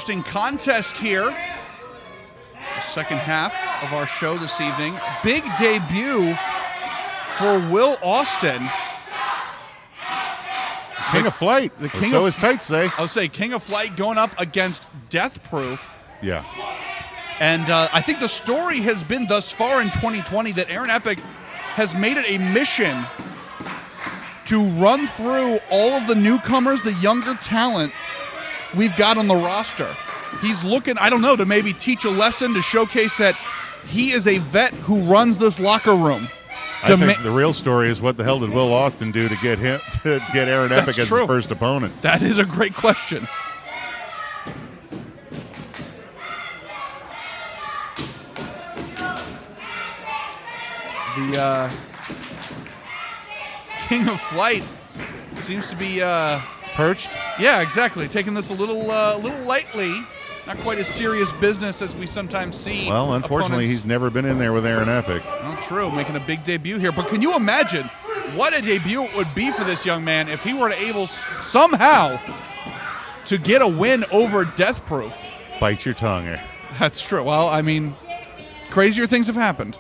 interesting contest here. The second half of our show this evening. Big debut for Will Austin. King of Flight. The king so of, his tights say. I would say King of Flight going up against Death Proof. Yeah. And I think the story has been thus far in 2020 that Aaron Epic has made it a mission to run through all of the newcomers, the younger talent we've got on the roster. He's looking, I don't know, to maybe teach a lesson, to showcase that he is a vet who runs this locker room. I think the real story is what the hell did Will Austin do to get Aaron Epic as his first opponent? That is a great question. The King of Flight seems to be perched. Yeah, exactly. Taking this a little lightly. Not quite as serious business as we sometimes see. Well, unfortunately, he's never been in there with Aaron Epic. Well, true. Making a big debut here. But can you imagine what a debut it would be for this young man if he were to able somehow to get a win over Death Proof? Bite your tongue. That's true. Well, I mean, crazier things have happened.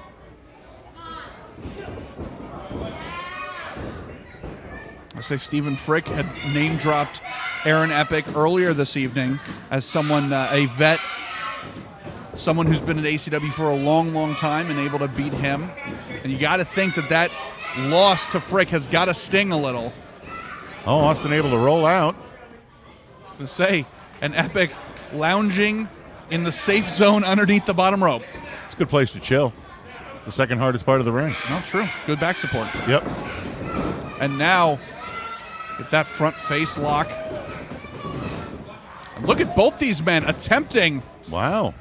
I say Stephen Frick had name-dropped Aaron Epic earlier this evening as someone, a vet, someone who's been at ACW for a long, long time and able to beat him. And you got to think that loss to Frick has got to sting a little. Oh, Austin able to roll out. To say, an Epic lounging in the safe zone underneath the bottom rope. It's a good place to chill. It's the second hardest part of the ring. Oh, true. Good back support. Yep. And now, with that front face lock. And look at both these men attempting. Wow.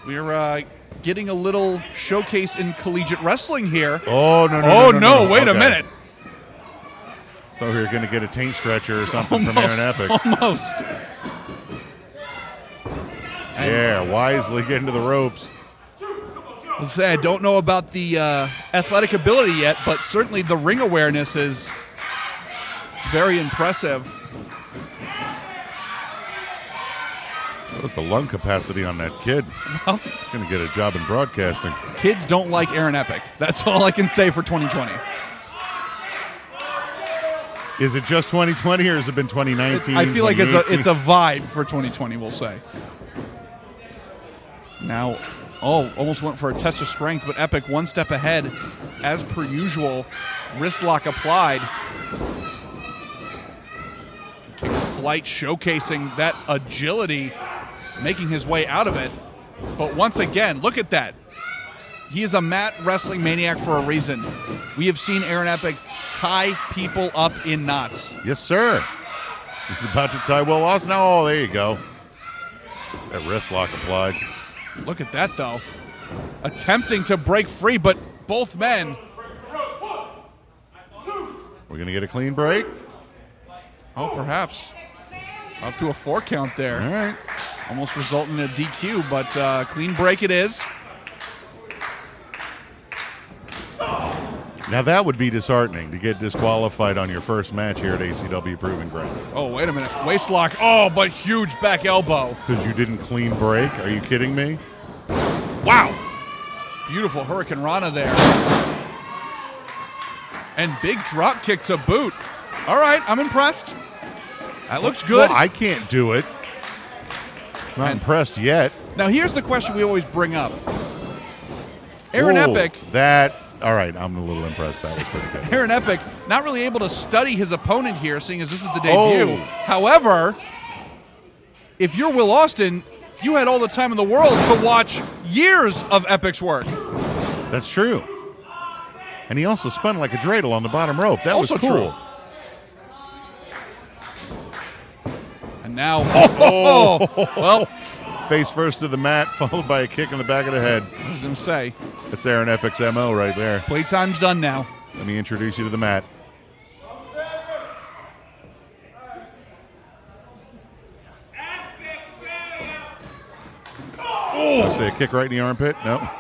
We're getting a little showcase in collegiate wrestling here. Oh, no. Wait a minute. Thought we were going to get a taint stretcher or something from Aaron Epic. Almost. Yeah, wisely getting to the ropes. I'll say I don't know about the athletic ability yet, but certainly the ring awareness is very impressive. So is the lung capacity on that kid. Well, he's going to get a job in broadcasting. Kids don't like Aaron Epic. That's all I can say for 2020. Is it just 2020 or has it been 2019? I feel like it's a vibe for 2020, we'll say. Now, almost went for a test of strength, but Epic one step ahead as per usual. Wrist lock applied. King of Flight showcasing that agility, making his way out of it. But once again, look at that. He is a mat wrestling maniac for a reason. We have seen Aaron Epic tie people up in knots. Yes, sir. He's about to tie Will Austin. Oh, there you go. That wrist lock applied. Look at that, though. Attempting to break free, but both men. We're going to get a clean break. Oh, perhaps. Up to a 4 count there. All right. Almost resulting in a DQ, but clean break it is. Now that would be disheartening to get disqualified on your first match here at ACW Proving Ground. Oh, wait a minute. Waist lock. Oh, but huge back elbow. Because you didn't clean break? Are you kidding me? Wow. Beautiful Hurricane Rahne there. And big drop kick to boot. All right, I'm impressed. That looks good. Well, I can't do it. Not impressed yet. Now, here's the question we always bring up. Aaron Epic. All right, I'm a little impressed. That was pretty good. Aaron Epic not really able to study his opponent here, seeing as this is the debut. However, if you're Will Austin, you had all the time in the world to watch years of Epic's work. That's true. And he also spun like a dreidel on the bottom rope. That was also cool. True. And now, well, face first to the mat, followed by a kick in the back of the head. I was going to say. That's Aaron Epic's MO right there. Playtime's done now. Let me introduce you to the mat. I say a kick right in the armpit. No.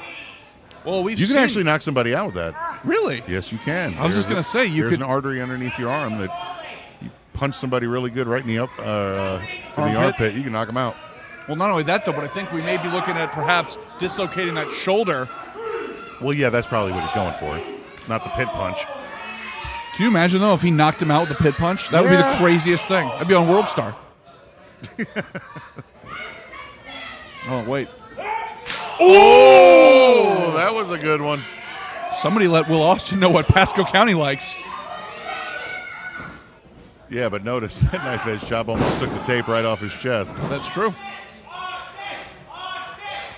Well, you can actually knock somebody out with that. Really? Yes, you can. I was just going to say there's an artery underneath your arm that you punch somebody really good right in the armpit. You can knock them out. Well, not only that, though, but I think we may be looking at perhaps dislocating that shoulder. Well, yeah, that's probably what he's going for. Not the pit punch. Can you imagine, though, if he knocked him out with the pit punch? That would be the craziest thing. That'd be on World Star. Oh, wait. Oh, that was a good one. Somebody let Will Austin know what Pasco County likes. Yeah, but notice that knife edge chop almost took the tape right off his chest. That's true.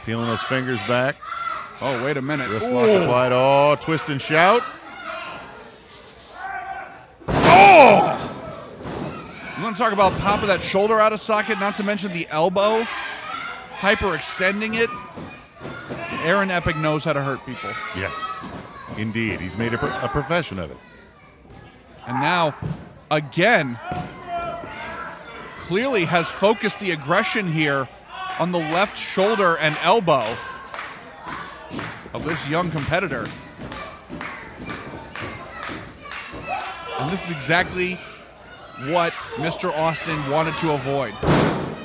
Peeling those fingers back. Oh, wait a minute. Wrist lock applied. Oh, twist and shout. Oh! You want to talk about popping that shoulder out of socket, not to mention the elbow, hyperextending it. Aaron Epic knows how to hurt people. Yes, indeed. He's made a profession of it. And now, again, clearly has focused the aggression here on the left shoulder and elbow of this young competitor. And this is exactly what Mr. Austin wanted to avoid.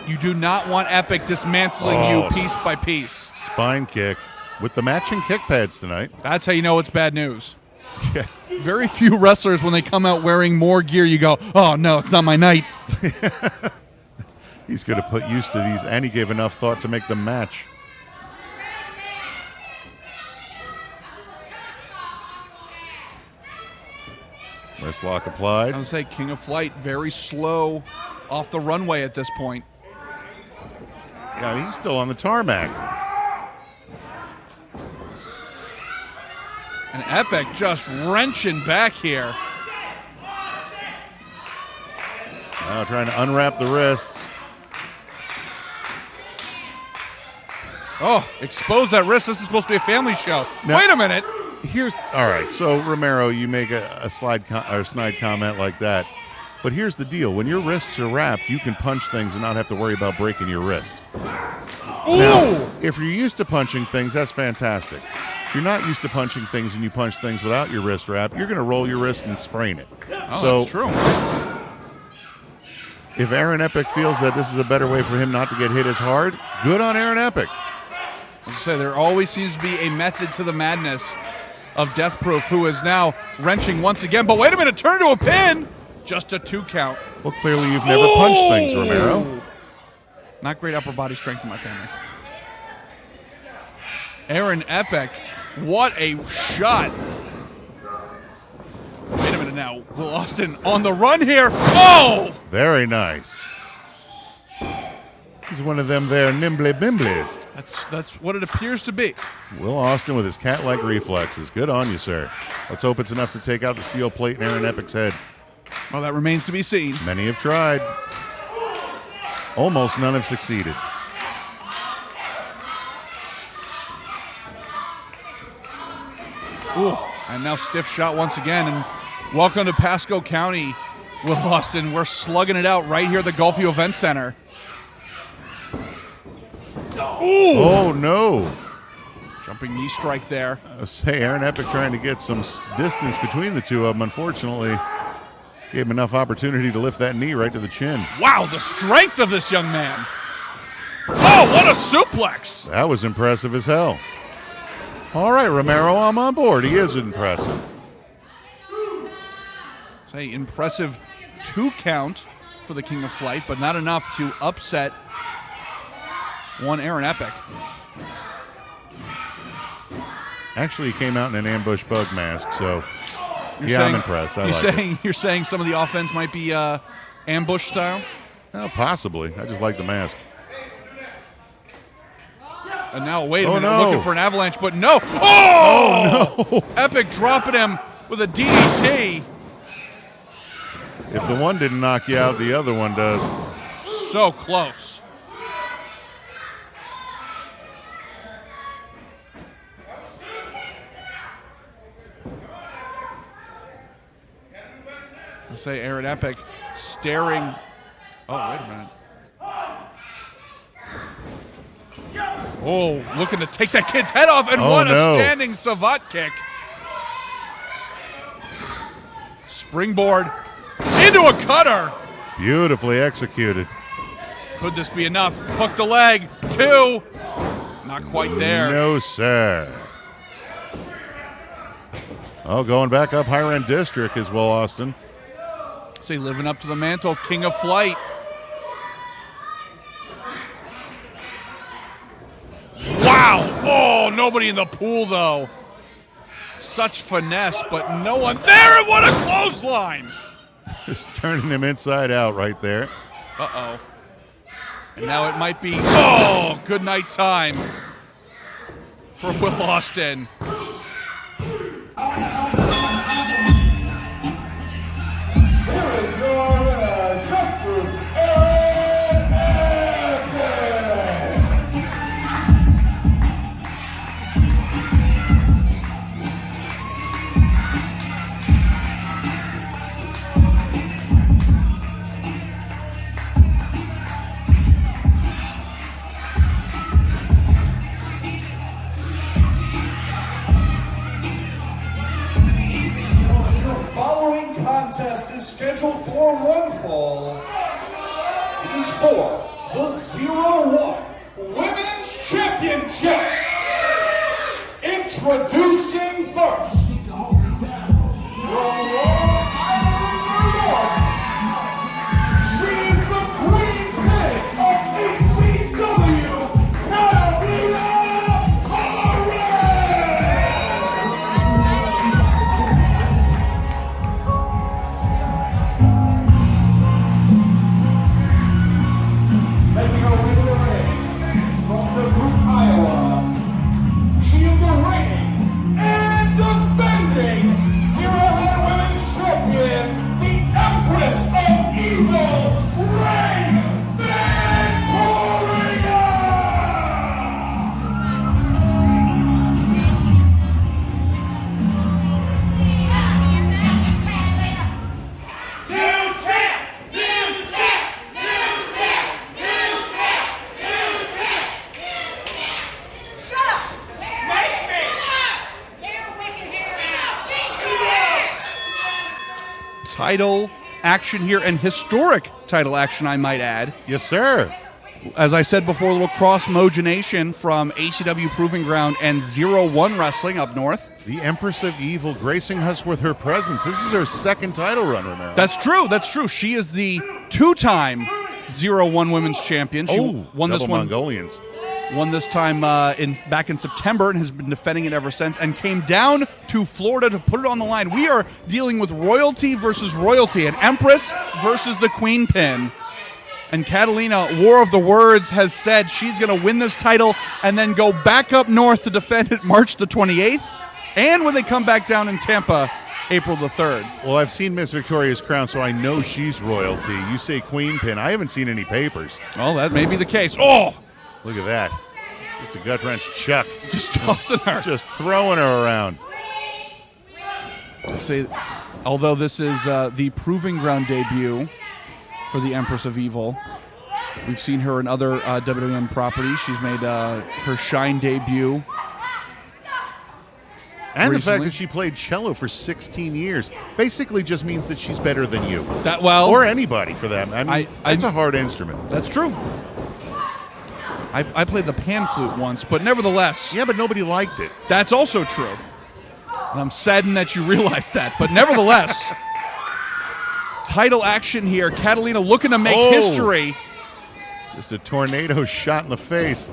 You do not want Epic dismantling you piece by piece. Spine kick with the matching kick pads tonight. That's how you know it's bad news. Yeah. Very few wrestlers, when they come out wearing more gear, you go, oh, no, it's not my night. He's going to put used to these, and he gave enough thought to make them match. Wrist lock applied. I would say King of Flight, very slow off the runway at this point. Yeah, he's still on the tarmac. And Epic just wrenching back here. Now trying to unwrap the wrists. Oh, expose that wrist. This is supposed to be a family show. Now, wait a minute. All right, so Romero, you make a snide comment like that. But here's the deal. When your wrists are wrapped, you can punch things and not have to worry about breaking your wrist. Ooh! Now, if you're used to punching things, that's fantastic. If you're not used to punching things and you punch things without your wrist wrap, you're going to roll your wrist and sprain it. Oh, so, that's true. If Aaron Epic feels that this is a better way for him not to get hit as hard, good on Aaron Epic. I was say, there always seems to be a method to the madness of Death Proof, who is now wrenching once again. But wait a minute, turn to a pin. Just a 2 count. Well, clearly you've never punched things, Romero. Not great upper body strength in my family. Aaron Epic, what a shot. Wait a minute now. Will Austin on the run here. Oh! Very nice. He's one of them there nimble bimblies. That's what it appears to be. Will Austin with his cat-like reflexes. Good on you, sir. Let's hope it's enough to take out the steel plate in Aaron Epic's head. Well, that remains to be seen. Many have tried. Almost none have succeeded. Ooh, and now stiff shot once again. And welcome to Pasco County, Will Austin. We're slugging it out right here at the Gulfview Event Center. Ooh! Oh, no. Jumping knee strike there. I would say Aaron Epic trying to get some distance between the two of them. Unfortunately, gave him enough opportunity to lift that knee right to the chin. Wow, the strength of this young man. Oh, what a suplex. That was impressive as hell. All right, Romero, I'm on board. He is impressive. Say impressive 2 count for the King of Flight, but not enough to upset one Aaron Epic. Actually, he came out in an ambush bug mask, so I'm impressed. You're saying some of the offense might be ambush style? Well, possibly. I just like the mask. And now, wait a minute, no. looking for an avalanche, but no. Oh, no. Epic dropping him with a DDT. If the one didn't knock you out, the other one does. So close. Let's say Aaron Epic staring. Oh, wait a minute. Oh, looking to take that kid's head off, and what a standing savate kick. Springboard into a cutter. Beautifully executed. Could this be enough? Hook the leg. 2. Not quite there. No, sir. Oh, going back up higher end district is Will Austin. See, living up to the mantle, king of flight. Wow! Oh, nobody in the pool, though. Such finesse, but no one there, and what a clothesline! Just turning him inside out right there. Uh-oh. And now it might be, oh, good night time for Will Austin. Scheduled for one fall. It is for the 0-1 Women's Championship. Introducing first, from Long Island, New York, she's the Queen Pin of ACW, Katalina. Title action here, and historic title action, I might add. Yes, sir. As I said before, a little cross-mogenation from ACW Proving Ground and 0-1 Wrestling up north. The Empress of Evil gracing us with her presence. This is her second title run, Romeo. That's true. That's true. She is the 2-time 0-1 Women's Champion. She won this one. Mongolians. Won this time back in September and has been defending it ever since, and came down to Florida to put it on the line. We are dealing with royalty versus royalty, an Empress versus the Queen Pin. And Katalina, War of the Words, has said she's going to win this title and then go back up north to defend it March the 28th, and when they come back down in Tampa, April the 3rd. Well, I've seen Miss Victoria's crown, so I know she's royalty. You say Queen Pin. I haven't seen any papers. Well, that may be the case. Oh! Look at that. Just a gut wrench chuck. Just tossing her. Just throwing her around. See, although this is the Proving Ground debut for the Empress of Evil, we've seen her in other WWN properties. She's made her Shine debut. And recently. The fact that she played cello for 16 years basically just means that she's better than you. That well, or anybody for that. I mean, it's a hard instrument. That's true. I played the pan flute once, but nevertheless. Yeah, but nobody liked it. That's also true. And I'm saddened that you realize that. But nevertheless, title action here. Katalina looking to make history. Just a tornado shot in the face.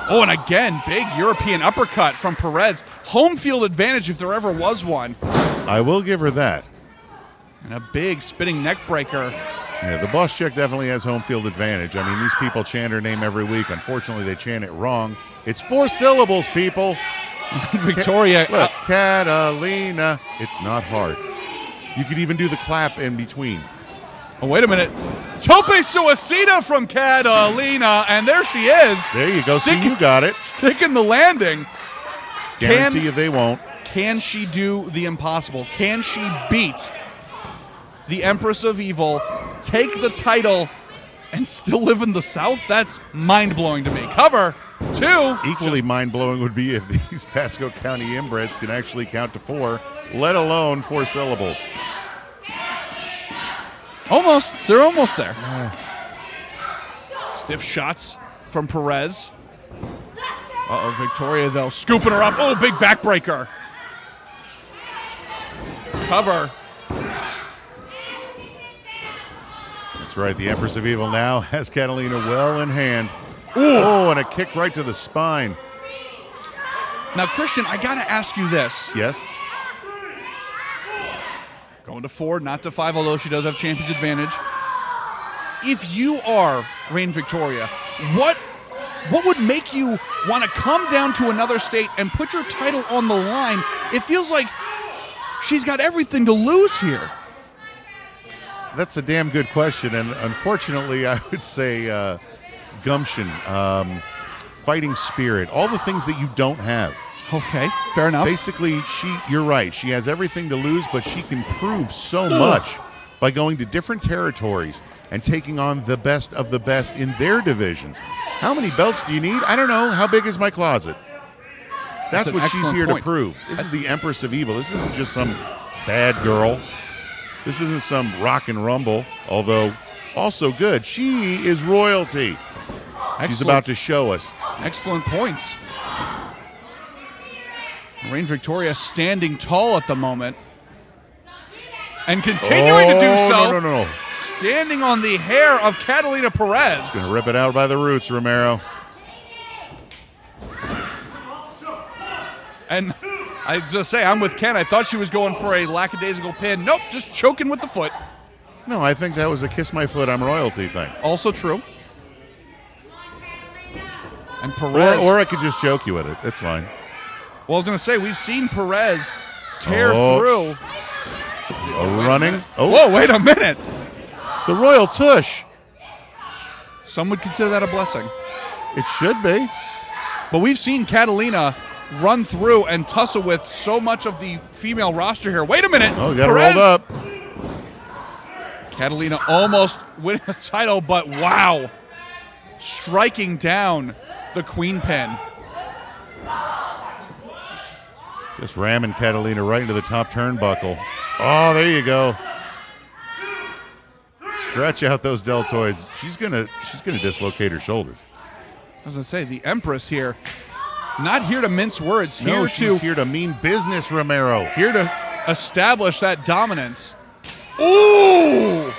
Oh, and again, big European uppercut from Perez. Home field advantage if there ever was one. I will give her that. And a big spinning neck breaker. Yeah, the boss chick definitely has home field advantage. I mean, these people chant her name every week. Unfortunately, they chant it wrong. It's 4 syllables, people. Victoria. Look, Catalina. It's not hard. You could even do the clap in between. Oh, wait a minute. Tope Suicida from Katalina, and there she is. There you go. See, you got it. Sticking the landing. Guarantee you they won't. Can she do the impossible? Can she beat the Empress of Evil, take the title, and still live in the South? That's mind-blowing to me. Cover 2. Equally mind-blowing would be if these Pasco County inbreds can actually count to 4, let alone 4 syllables. Almost. They're almost there. Stiff shots from Perez. Uh-oh, Victoria, though, scooping her up. Oh, big backbreaker. Cover. That's right. The Empress of Evil now has Katalina well in hand. Ooh. Oh, and a kick right to the spine. Now, Christian, I got to ask you this. Yes? Going to 4, not to 5, although she does have champion's advantage. If you are Reign Victoria, what would make you want to come down to another state and put your title on the line? It feels like she's got everything to lose here. That's a damn good question, and unfortunately, I would say gumption, fighting spirit, all the things that you don't have. Okay, fair enough. Basically, you're right. She has everything to lose, but she can prove so much by going to different territories and taking on the best of the best in their divisions. How many belts do you need? I don't know. How big is my closet? That's what she's here to prove. This is the Empress of Evil. This isn't just some bad girl. This isn't some rock and rumble, although also good. She is royalty. She's about to show us. Excellent points. Reign Victoria standing tall at the moment. And continuing to do so. No. Standing on the hair of Katalina Perez. Gonna rip it out by the roots, Romero. And I just say, I'm with Ken. I thought she was going for a lackadaisical pin. Nope, just choking with the foot. No, I think that was a kiss my foot, I'm royalty thing. Also true. And Perez. Or I could just choke you with it. That's fine. Well, I was going to say, we've seen Perez tear through. Running. Oh, whoa, wait a minute. The royal tush. Some would consider that a blessing. It should be. But we've seen Katalina run through and tussle with so much of the female roster here. Wait a minute. Oh, got her rolled up. Katalina almost winning the title, but wow. Striking down the queen pin. Just ramming Katalina right into the top turnbuckle. Oh, there you go. Stretch out those deltoids. She's gonna dislocate her shoulders. I was gonna say, the Empress here, not here to mince words. She's here to mean business, Romero. Here to establish that dominance. Ooh!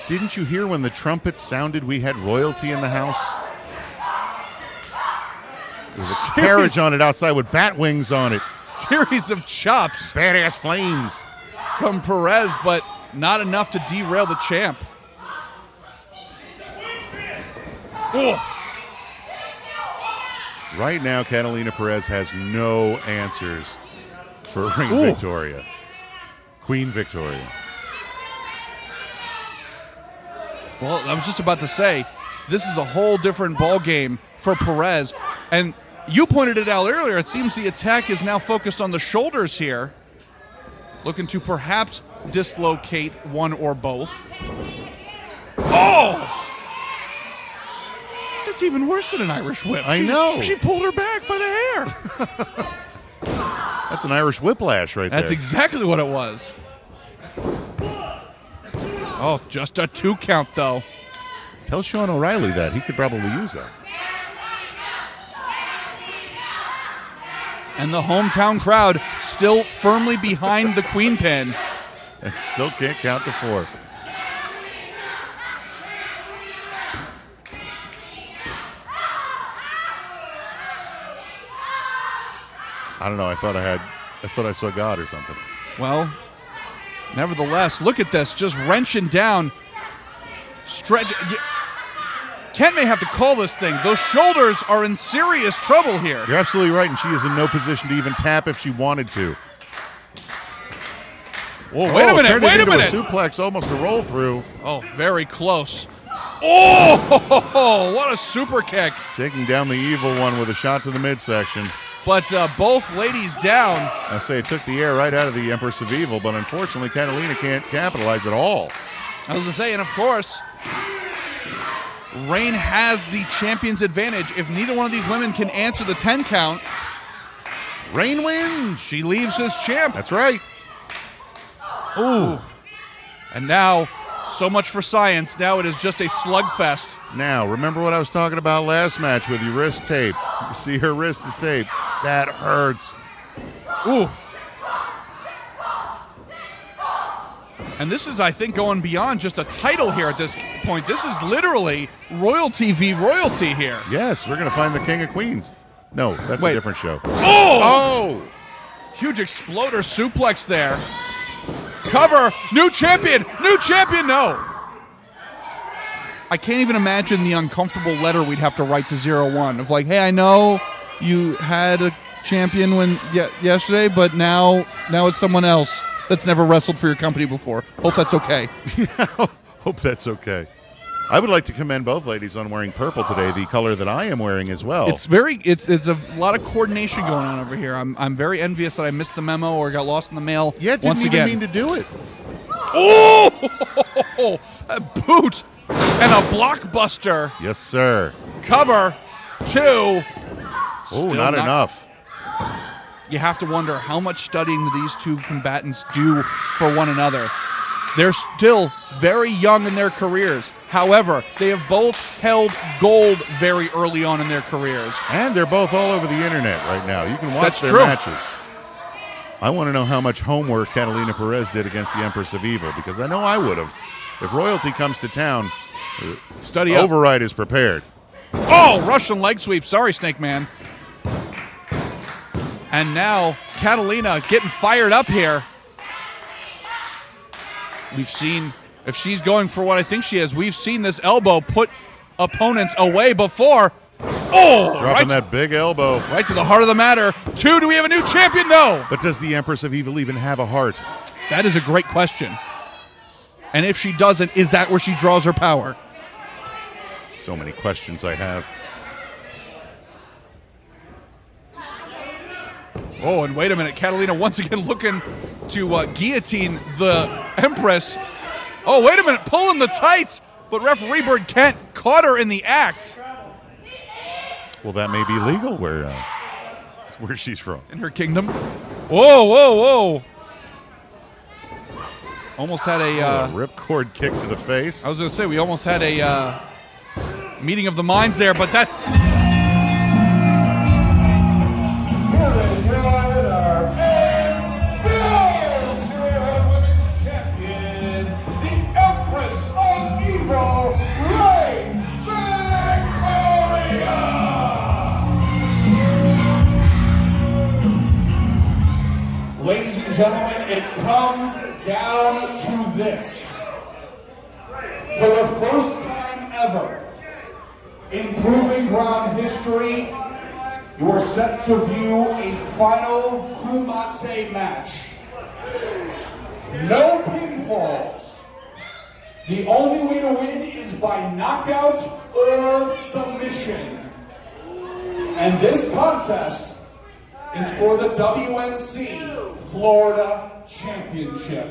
Didn't you hear when the trumpet sounded we had royalty in the house? There's a carriage on it outside with bat wings on it. Series of chops. Badass flames. From Perez, but not enough to derail the champ. Oh. Right now, Katalina Perez has no answers for Reign Victoria. Queen Victoria. Well, I was just about to say, this is a whole different ball game for Perez. And you pointed it out earlier. It seems the attack is now focused on the shoulders here. Looking to perhaps dislocate one or both. Oh! That's even worse than an Irish whip. I know. She pulled her back by the hair. That's an Irish whiplash right there. That's exactly what it was. Oh, just a 2 count, though. Tell Sean O'Reilly that. He could probably use that. And the hometown crowd still firmly behind the queen pin. And still can't count to 4. I don't know. I thought I saw God or something. Well, nevertheless, look at this. Just wrenching down. Stretch. Kent may have to call this thing. Those shoulders are in serious trouble here. You're absolutely right, and she is in no position to even tap if she wanted to. Whoa, wait a minute, wait a minute. A suplex, almost a roll through. Oh, very close. Oh, what a super kick. Taking down the evil one with a shot to the midsection. But both ladies down. I say it took the air right out of the Empress of Evil, but unfortunately, Katalina can't capitalize at all. I was going to say, and of course, Reign has the champion's advantage. If neither one of these women can answer the 10 count, Reign wins. She leaves as champ. That's right. Ooh. And now So much for science. Now it is just a slugfest. Now, remember what I was talking about last match with your wrist taped. You see her wrist is taped. That hurts. Ooh. And this is, I think, going beyond just a title here at this point. This is literally royalty v. royalty here. Yes, we're going to find the King of Queens. No, that's a different show. Oh! Huge exploder suplex there. Cover. New champion. New champion. No. I can't even imagine the uncomfortable letter we'd have to write to 0-1 of like, hey, I know you had a champion yesterday, but now it's someone else that's never wrestled for your company before. Hope that's okay. Hope that's okay. I would like to commend both ladies on wearing purple today, the color that I am wearing as well. It's a lot of coordination going on over here. I'm very envious that I missed the memo or got lost in the mail. Yeah, didn't even mean to do it. Oh, a boot and a blockbuster. Yes, sir. Cover 2. Oh, not enough. You have to wonder how much studying these two combatants do for one another. They're still very young in their careers. However, they have both held gold very early on in their careers. And they're both all over the internet right now. You can watch their matches. I want to know how much homework Katalina Perez did against the Empress of Evil, because I know I would have. If royalty comes to town, study up. Override is prepared. Oh, Russian leg sweep. Sorry, Snake Man. And now Katalina getting fired up here. We've seen, if she's going for what I think she is, we've seen this elbow put opponents away before. Oh! Dropping that big elbow. Right to the heart of the matter. 2, do we have a new champion? No! But does the Empress of Evil even have a heart? That is a great question. And if she doesn't, is that where she draws her power? So many questions I have. Oh, and wait a minute. Katalina once again looking to guillotine the Empress. Oh, wait a minute. Pulling the tights. But referee Bird Kent caught her in the act. Well, that may be legal where she's from. In her kingdom. Whoa, whoa, whoa. Almost had a ripcord kick to the face. I was going to say, we almost had a meeting of the minds there, but that's... Ladies and gentlemen, it comes down to this. For the first time ever in Proving Ground history, you are set to view a final Kumite match. No pinfalls. The only way to win is by knockout or submission. And this contest is for the WNC Florida Championship.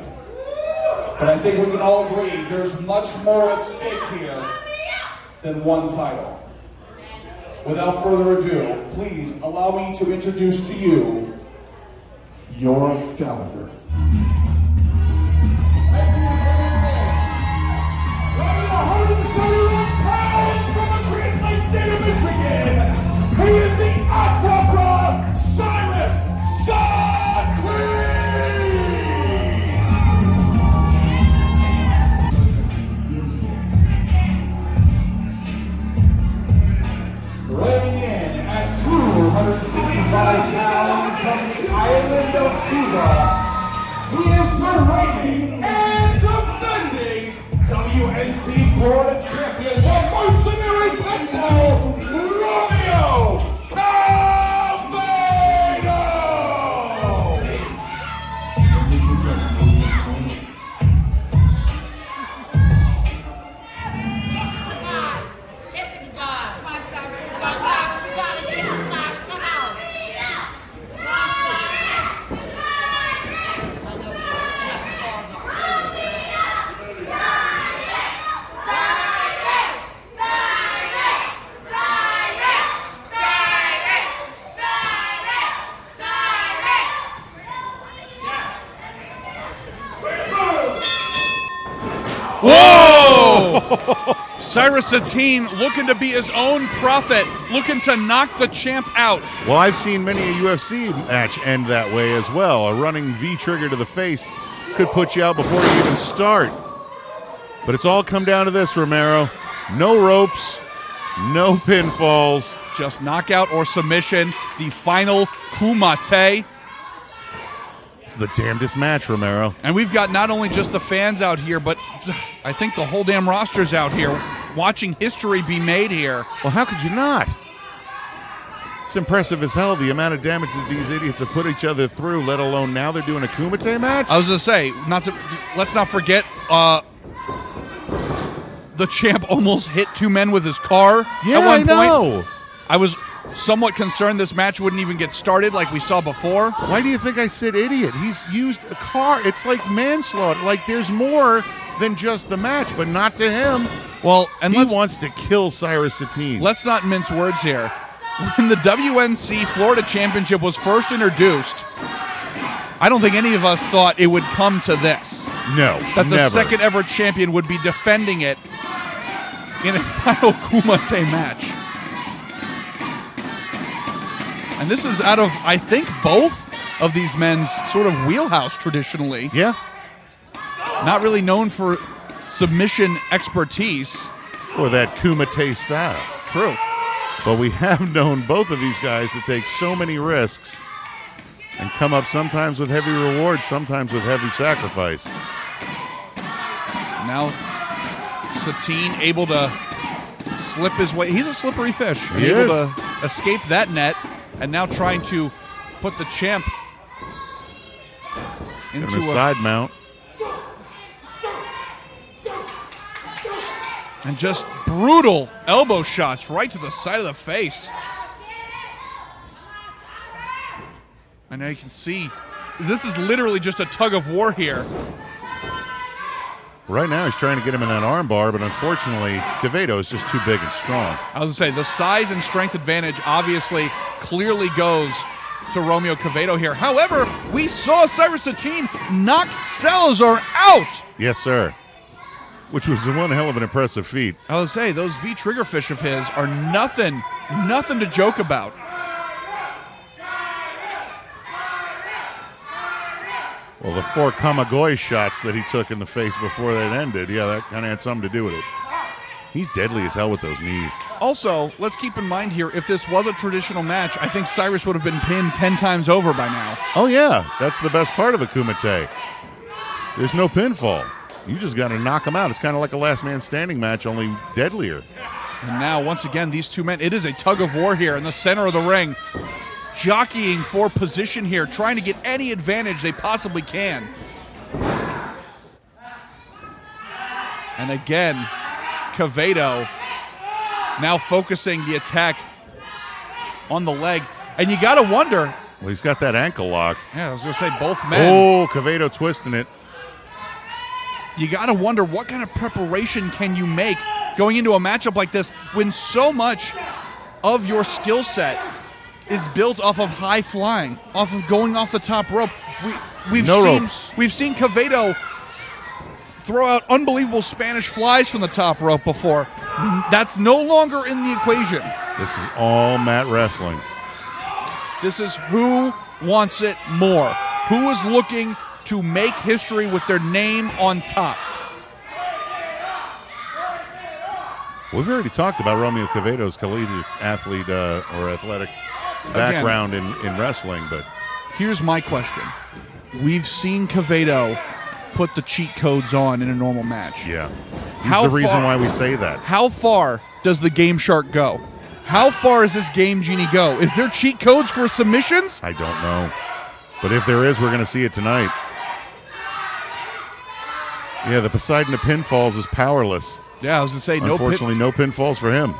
But I think we can all agree there's much more at stake here than one title. Without further ado, please allow me to introduce to you your Gallagher. Weighing 171 pounds from the Great Lakes State of Michigan, he is the Aqua Bra Cyrus Satin! Weighing in at 265 pounds from the island of Cuba, he is the reigning and defending WNC Florida champion, the mercenary pitbull, Romeo Quevedo! Whoa! Cyrus Satin looking to be his own prophet, looking to knock the champ out. Well, I've seen many a UFC match end that way as well. A running V-trigger to the face could put you out before you even start. But it's all come down to this, Romero. No ropes, no pinfalls. Just knockout or submission, the final Kumite. It's the damnedest match, Romero. And we've got not only just the fans out here, but I think the whole damn roster's out here watching history be made here. Well, how could you not? It's impressive as hell, the amount of damage that these idiots have put each other through, let alone now they're doing a Kumite match. I was going to say, let's not forget, the champ almost hit two men with his car Yeah, at one I know. point. I was somewhat concerned this match wouldn't even get started like we saw before. Why do you think I said idiot? He's used a car. It's like manslaughter. Like there's more than just the match, but not to him. Well, and he wants to kill Cyrus Satin. Let's not mince words here. When the WNC Florida Championship was first introduced, I don't think any of us thought it would come to this. No, that the never. second ever champion would be defending it in a final Kumite match. And this is out of, I think, both of these men's sort of wheelhouse traditionally. Yeah. Not really known for submission expertise. Or that Kumite style. True. But we have known both of these guys to take so many risks and come up sometimes with heavy rewards, sometimes with heavy sacrifice. Now, Satin able to slip his way. He's a slippery fish. He able is. to escape that net, and now trying to put the champ into a side mount. And just brutal elbow shots right to the side of the face. And now you can see, this is literally just a tug of war here. Right now he's trying to get him in that arm bar, but unfortunately, Quevedo is just too big and strong. I was going to say, the size and strength advantage obviously clearly goes to Romeo Quevedo here. However, we saw Cyrus Satin knock Salazar out. Yes, sir. Which was one hell of an impressive feat. I was going to say, those V-trigger fish of his are nothing to joke about. Well, the 4 Kamagoy shots that he took in the face before that ended, yeah, that kind of had something to do with it. He's deadly as hell with those knees. Also, let's keep in mind here, if this was a traditional match, I think Cyrus would have been pinned 10 times over by now. Oh, yeah. That's the best part of a Kumite. There's no pinfall. You just got to knock him out. It's kind of like a last man standing match, only deadlier. And now, once again, these two men, it is a tug of war here in the center of the ring. Jockeying for position here, trying to get any advantage they possibly can. And again, Quevedo now focusing the attack on the leg. And you got to wonder. Well, he's got that ankle locked. Yeah, I was going to say both men. Oh, Quevedo twisting it. You got to wonder what kind of preparation can you make going into a matchup like this when so much of your skill set is built off of high flying, off of going off the top rope. We've seen Quevedo throw out unbelievable Spanish flies from the top rope before. That's no longer in the equation. This is all mat wrestling. This is who wants it more. Who is looking to make history with their name on top. We've already talked about Romeo Quevedo's collegiate athlete or athletic background in wrestling, but here's my question. We've seen Quevedo put the cheat codes on in a normal match. Yeah. He's the reason why we say that. How far does the Game Shark go? How far does this Game Genie go? Is there cheat codes for submissions? I don't know. But if there is, we're going to see it tonight. Yeah, the Poseidon of pinfalls is powerless. Yeah, I was going to say, unfortunately, no pinfalls for him.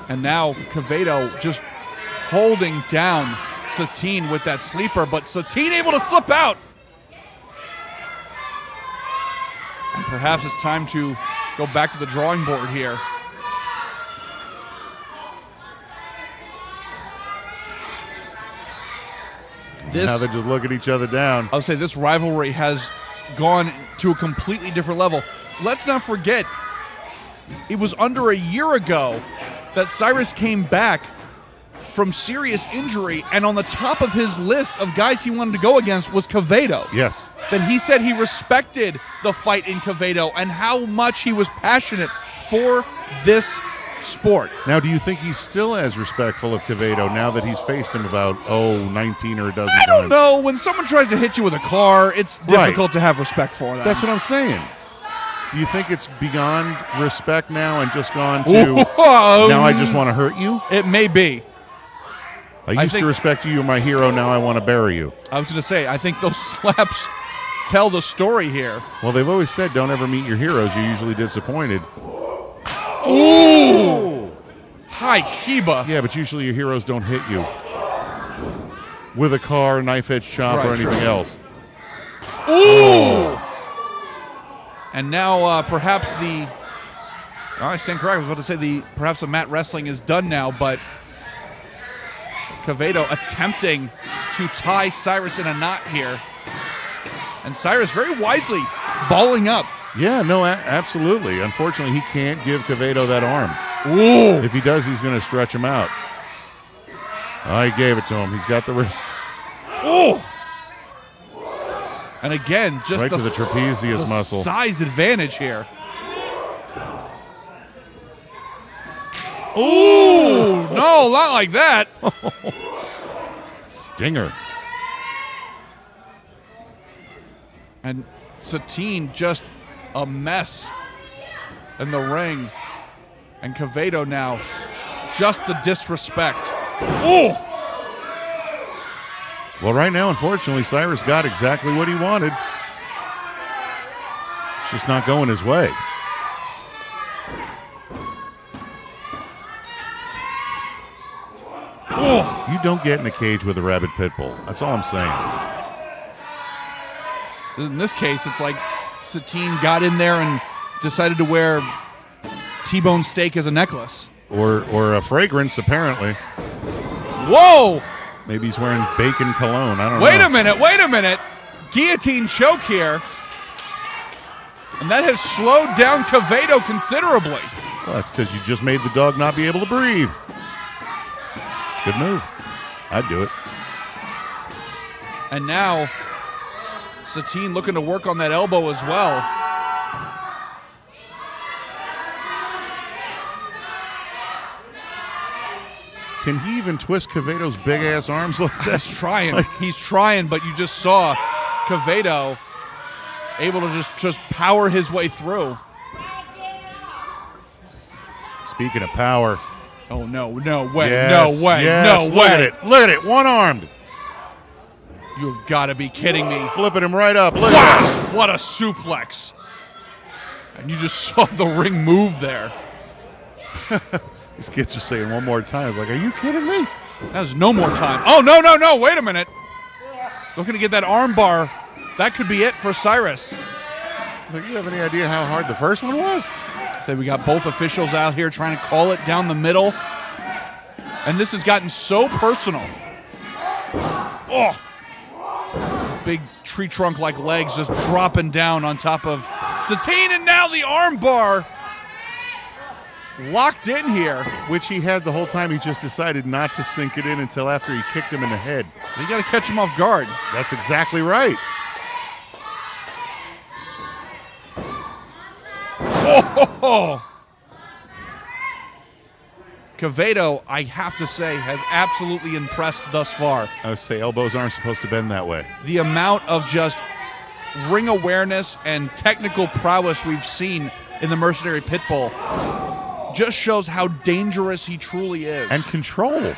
And now Quevedo just holding down Satin with that sleeper, but Satin able to slip out. And perhaps it's time to go back to the drawing board here. Now they just look at each other down. I'll say this rivalry has gone to a completely different level. Let's not forget, it was under a year ago that Cyrus came back from serious injury, and on the top of his list of guys he wanted to go against was Quevedo. Yes. That he said he respected the fight in Quevedo and how much he was passionate for this sport. Now, do you think he's still as respectful of Quevedo now that he's faced him about, 19 or a dozen times? I don't know. When someone tries to hit you with a car, it's difficult to have respect for that. That's what I'm saying. Do you think it's beyond respect now and just gone to, now I just want to hurt you? It may be. I used to respect you. You're my hero. Now I want to bury you. I was going to say, I think those slaps tell the story here. Well, they've always said don't ever meet your heroes. You're usually disappointed. Ooh! High Kiba. Yeah, but usually your heroes don't hit you with a car, knife-edge chop, or anything else. Ooh! And now perhaps I stand correct. I was about to say perhaps the mat wrestling is done now, but Quevedo attempting to tie Cyrus in a knot here. And Cyrus very wisely balling up. Yeah, no, absolutely. Unfortunately, he can't give Quevedo that arm. Ooh. If he does, he's going to stretch him out. Oh, he gave it to him. He's got the wrist. Ooh. And again, just right to the trapezius muscle. Size advantage here. Ooh, no, not like that. Stinger. And Satin just a mess in the ring. And Quevedo now, just the disrespect. Ooh! Well, right now, unfortunately, Cyrus got exactly what he wanted. It's just not going his way. Oh. You don't get in a cage with a rabid pit bull. That's all I'm saying. In this case, it's like Satin got in there and decided to wear T-bone steak as a necklace. Or a fragrance, apparently. Whoa! Maybe he's wearing bacon cologne. I don't know. Wait a minute. Guillotine choke here. And that has slowed down Quevedo considerably. Well, that's because you just made the dog not be able to breathe. Good move. I'd do it. And now, Satin looking to work on that elbow as well. Can he even twist Quevedo's big-ass arms like that? He's trying, but you just saw Quevedo able to just power his way through. Speaking of power. Oh, no way, yes, no way, yes, no look way. Look at it, one-armed. You've got to be kidding me. Flipping him right up. Look wow, at it. What a suplex. And you just saw the ring move there. These kids are saying one more time. It's like, are you kidding me? There's no more time. Oh, no, wait a minute. Looking to get that arm bar. That could be it for Cyrus. It's like, you have any idea how hard the first one was? So we got both officials out here trying to call it down the middle. And this has gotten so personal. Oh! Big tree trunk-like legs just dropping down on top of Satin, and now the arm bar locked in here. Which he had the whole time. He just decided not to sink it in until after he kicked him in the head. You got to catch him off guard. That's exactly right. Oh! Quevedo, I have to say, has absolutely impressed thus far. I would say elbows aren't supposed to bend that way. The amount of just ring awareness and technical prowess we've seen in the Mercenary Pitbull just shows how dangerous he truly is. And control.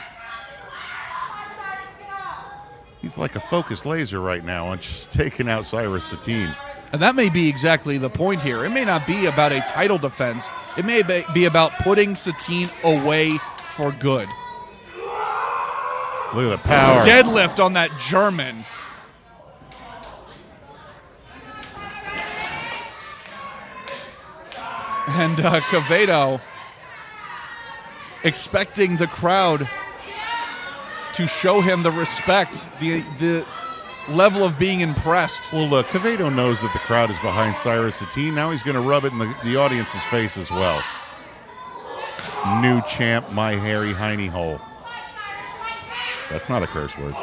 He's like a focused laser right now on just taking out Cyrus Satin. And that may be exactly the point here. It may not be about a title defense. It may be about putting Satin away for good. Look at the power. Deadlift on that German. And Quevedo expecting the crowd to show him the respect, the level of being impressed. Well, look, Quevedo knows that the crowd is behind Cyrus Satin. Now he's going to rub it in the audience's face as well. New champ, my hairy hiney hole. That's not a curse word.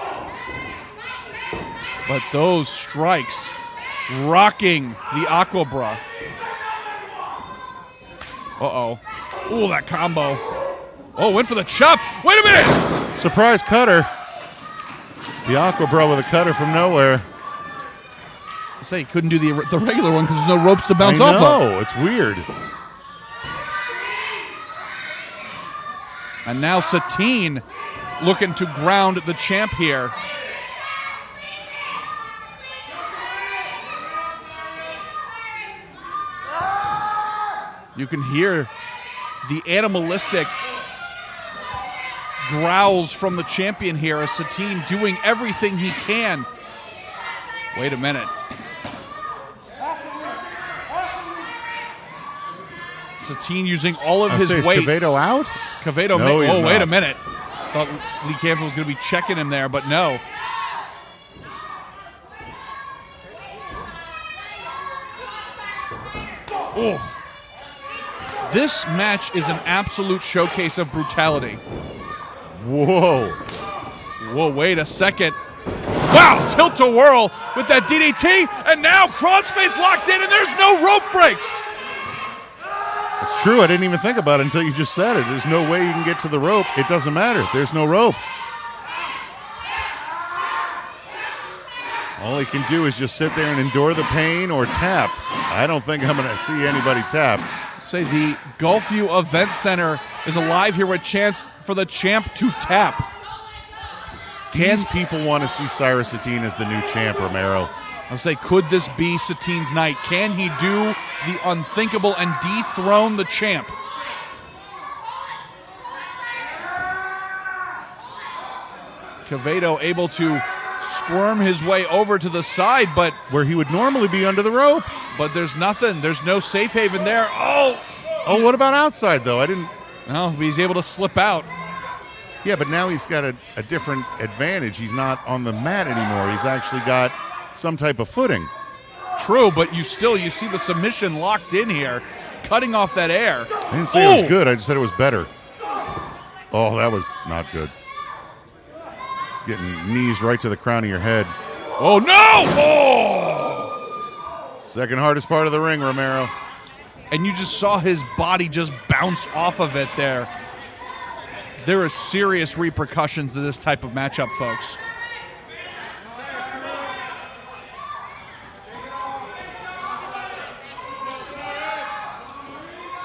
But those strikes rocking the Aquabra. Uh-oh. Ooh, that combo. Oh, went for the chop. Wait a minute! Surprise cutter. The Aquabra with a cutter from nowhere. I say he couldn't do the regular one because there's no ropes to bounce I off of. know, it's weird. And now Satin looking to ground the champ here. You can hear the animalistic growls from the champion here as Satin doing everything he can. Wait a minute. Satin using all of his weight. Is Quevedo out? Quevedo, No, he's wait not. a minute. Thought Lee Campbell was going to be checking him there, but no. Oh. This match is an absolute showcase of brutality. Whoa. Whoa, wait a second. Wow, tilt-a-whirl with that DDT, and now crossface locked in, and there's no rope breaks. It's true. I didn't even think about it until you just said it. There's no way you can get to the rope. It doesn't matter. There's no rope. All he can do is just sit there and endure the pain or tap. I don't think I'm going to see anybody tap. Say the Gulfview Event Center is alive here with chance for the champ to tap. These people want to see Cyrus Satin as the new champ, Romero. I'll say, could this be Satin's night? Can he do the unthinkable and dethrone the champ? Quevedo able to squirm his way over to the side, but where he would normally be under the rope. But there's nothing. There's no safe haven there. Oh, what about outside, though? I didn't... No, he's able to slip out. Yeah, but now he's got a different advantage. He's not on the mat anymore. He's actually got some type of footing. True, but you see the submission locked in here, cutting off that air. I didn't say it was good. I just said it was better. Oh, that was not good. Getting knees right to the crown of your head. Oh, no! Oh! Second hardest part of the ring, Romero. And you just saw his body just bounce off of it there. There are serious repercussions to this type of matchup, folks.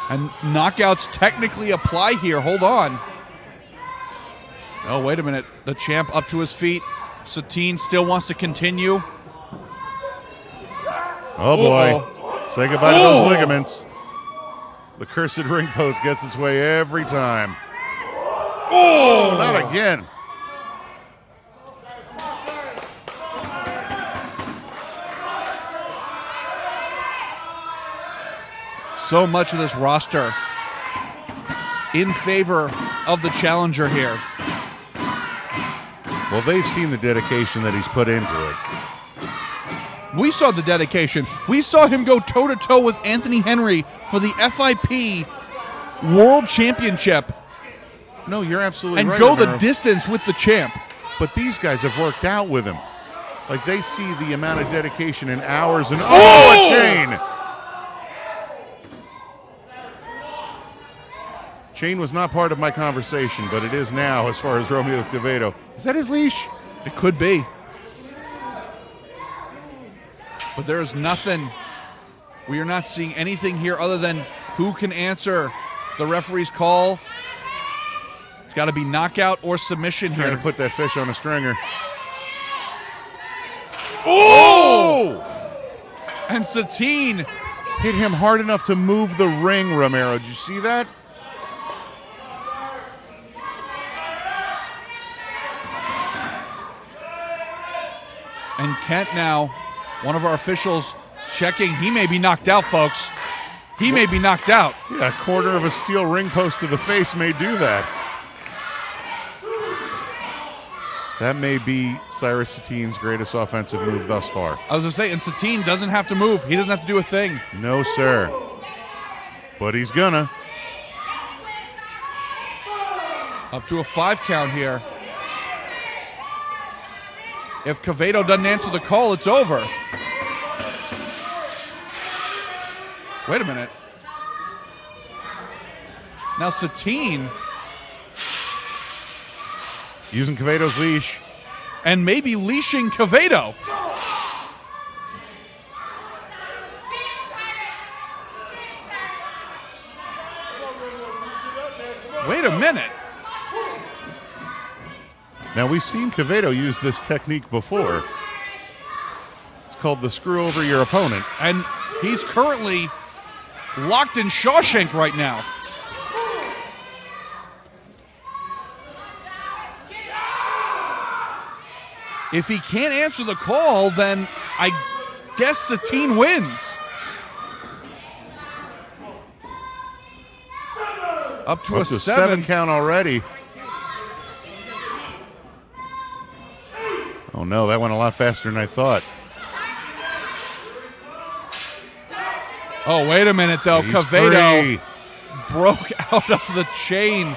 And knockouts technically apply here. Hold on. Oh, wait a minute. The champ up to his feet. Satin still wants to continue. Oh, boy. Say goodbye to those ligaments. The cursed ring post gets its way every time. Oh, not again. So much of this roster in favor of the challenger here. Well, they've seen the dedication that he's put into it. We saw the dedication. We saw him go toe-to-toe with Anthony Henry for the FIP World Championship. No, you're absolutely right. right. And go Romero. the distance with the champ. But these guys have worked out with him. Like, they see the amount of dedication in hours and a chain! Chain was not part of my conversation, but it is now as far as Romeo Quevedo. Is that his leash? It could be. But there is nothing. We are not seeing anything here other than who can answer the referee's call. It's got to be knockout or submission here. Trying to put that fish on a stringer. Oh! And Satin hit him hard enough to move the ring, Romero. Did you see that? And Kent now, one of our officials, checking. He may be knocked out, folks. He may be knocked out. Yeah, a quarter of a steel ring post to the face may do that. That may be Cyrus Satin's greatest offensive move thus far. I was going to say, and Satin doesn't have to move. He doesn't have to do a thing. No, sir. But he's gonna. Up to a 5 count here. If Quevedo doesn't answer the call, it's over. Wait a minute. Now Satin using Quevedo's leash. And maybe leashing Quevedo. Wait a minute. Now, we've seen Quevedo use this technique before. It's called the screw over your opponent. And he's currently locked in Shawshank right now. If he can't answer the call, then I guess Satin wins. Up to a 7 count already. Oh no, that went a lot faster than I thought. Oh, wait a minute though. He's Quevedo free. broke out of the chain.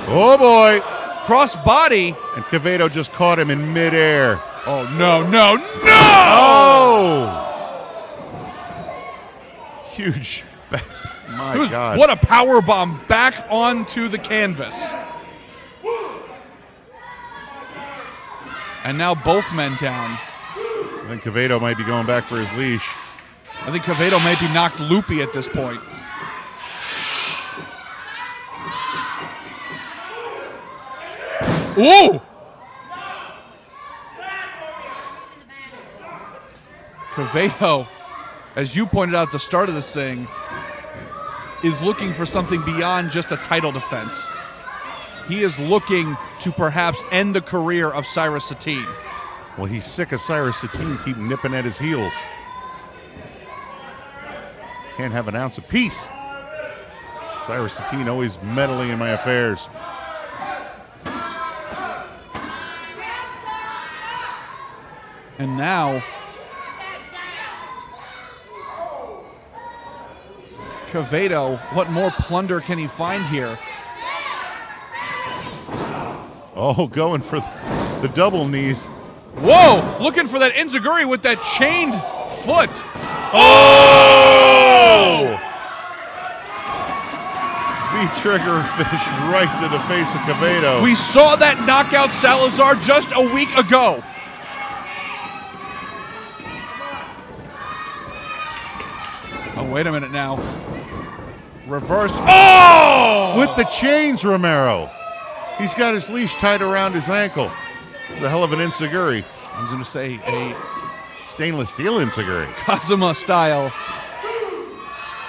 Oh boy. Cross body. And Quevedo just caught him in midair. Oh no, no, no! Oh! Huge back. My God. What a power bomb back onto the canvas. And now both men down. I think Quevedo might be going back for his leash. I think Quevedo may be knocked loopy at this point. Ooh! Quevedo, as you pointed out at the start of this thing, is looking for something beyond just a title defense. He is looking to perhaps end the career of Cyrus Satin. Well, he's sick of Cyrus Satin keep nipping at his heels. Can't have an ounce of peace. Cyrus Satin always meddling in my affairs. And now, Quevedo, what more plunder can he find here? Oh, going for the double knees. Whoa! Looking for that enziguri with that chained foot. Oh! V-trigger fish right to the face of Quevedo. We saw that knockout Salazar just a week ago. Oh, wait a minute now. Reverse. Oh! With the chains, Romero. He's got his leash tied around his ankle. It's a hell of an enziguri. I was going to say a stainless steel enziguri. Kazuma style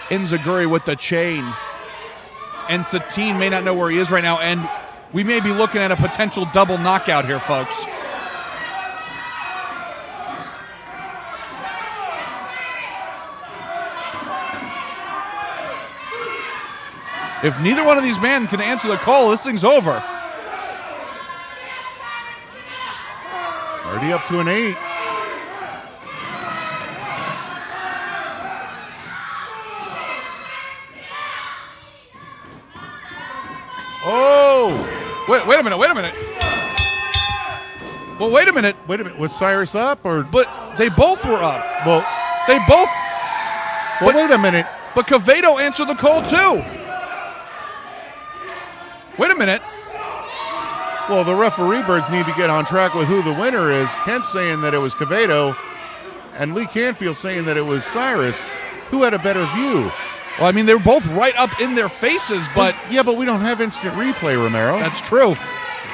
enziguri with the chain. And Satin may not know where he is right now, and we may be looking at a potential double knockout here, folks. If neither one of these men can answer the call, this thing's over. Already up to an 8. Oh! Wait a minute, wait a minute. Well, wait a minute. Wait a minute. Was Cyrus up or? But they both were up. Well, they both. Well, wait a minute. But Quevedo answered the call too. Wait a minute. Well, the referee birds need to get on track with who the winner is. Kent's saying that it was Quevedo, and Lee Canfield saying that it was Cyrus. Who had a better view? Well, I mean, they were both right up in their faces, but... Yeah, but we don't have instant replay, Romero. That's true.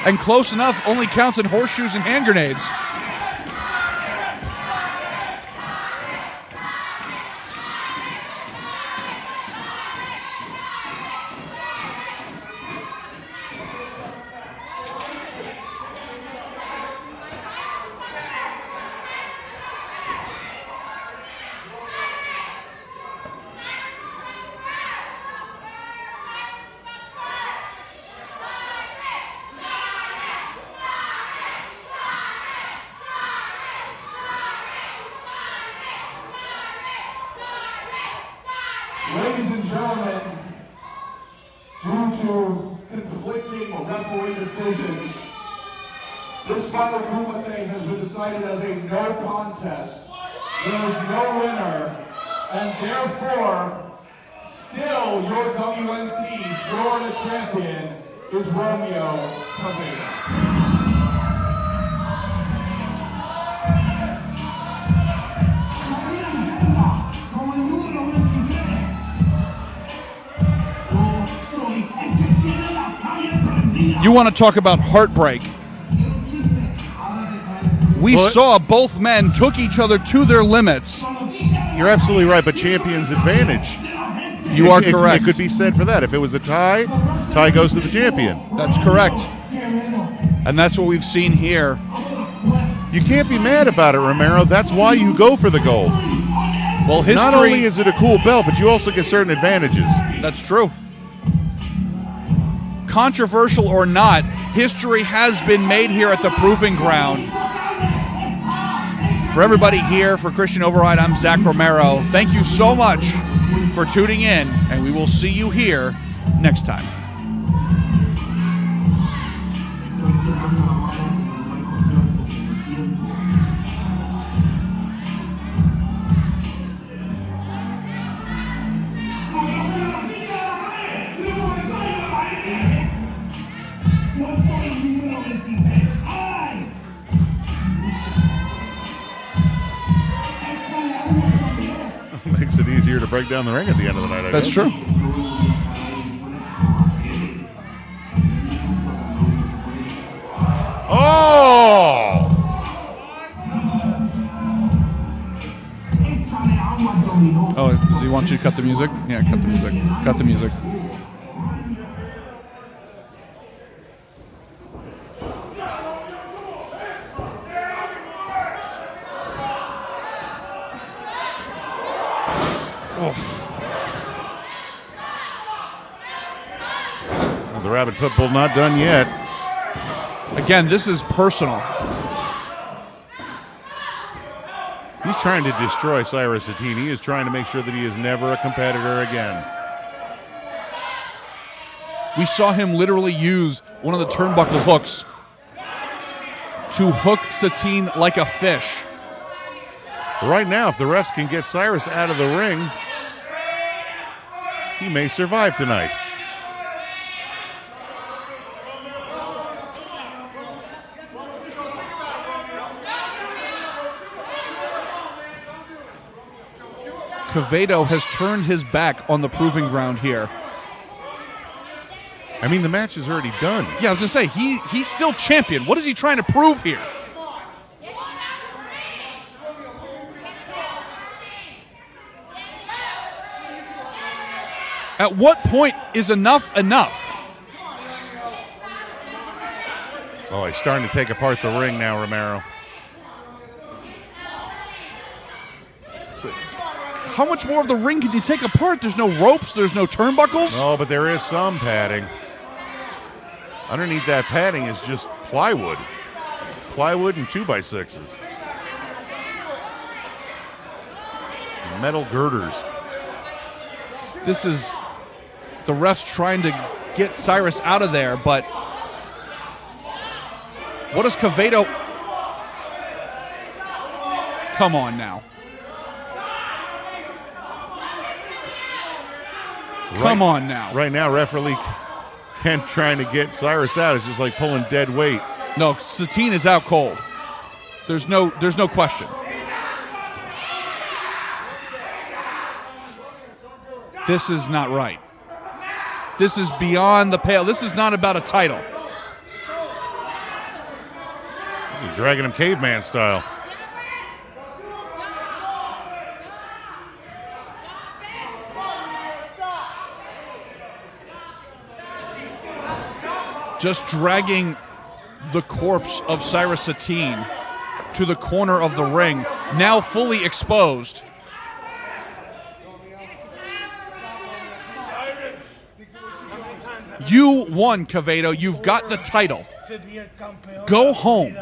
And close enough only counts in horseshoes and hand grenades. and gentlemen, due to conflicting referee decisions, this final Kumite has been decided as a no contest. There is no winner, and therefore, still your WNC Florida champion is Romeo Quevedo. You want to talk about heartbreak? We saw both men took each other to their limits. You're absolutely right, but champion's advantage. You are correct. It could be said for that. If it was a tie, tie goes to the champion. That's correct. And that's what we've seen here. You can't be mad about it, Romero. That's why you go for the gold. Well, history, not only is it a cool belt, but you also get certain advantages. That's true. Controversial or not, history has been made here at the Proving Ground. For everybody here, for Christian Override, I'm Zach Romero. Thank you so much for tuning in, and we will see you here next time. Makes it easier to break down the ring at the end of the night, I That's guess. true. Oh! Oh, does he want you to cut the music? Yeah, cut the music. Cut the music. Well, the Rabbit Pitbull not done yet. Again, this is personal. He's trying to destroy Cyrus Satin. He is trying to make sure that he is never a competitor again. We saw him literally use one of the turnbuckle hooks to hook Satin like a fish. But right now, if the refs can get Cyrus out of the ring, he may survive tonight. Quevedo has turned his back on the Proving Ground here. I mean, the match is already done. Yeah, I was going to say, he's still champion. What is he trying to prove here? At what point is enough enough? Oh, he's starting to take apart the ring now, Romero. How much more of the ring can you take apart? There's no ropes, there's no turnbuckles. Oh, but there is some padding. Underneath that padding is just plywood. Plywood and 2x6s. Metal girders. This is the refs trying to get Cyrus out of there, but what does Quevedo? Come on now. Come on now. Right now, referee Kent trying to get Cyrus out is just like pulling dead weight. No, Satin is out cold. There's no question. This is not right. This is beyond the pale. This is not about a title. This is dragging him caveman style. Just dragging the corpse of Cyrus Satin to the corner of the ring, now fully exposed. You won, Quevedo. You've got the title. Go home.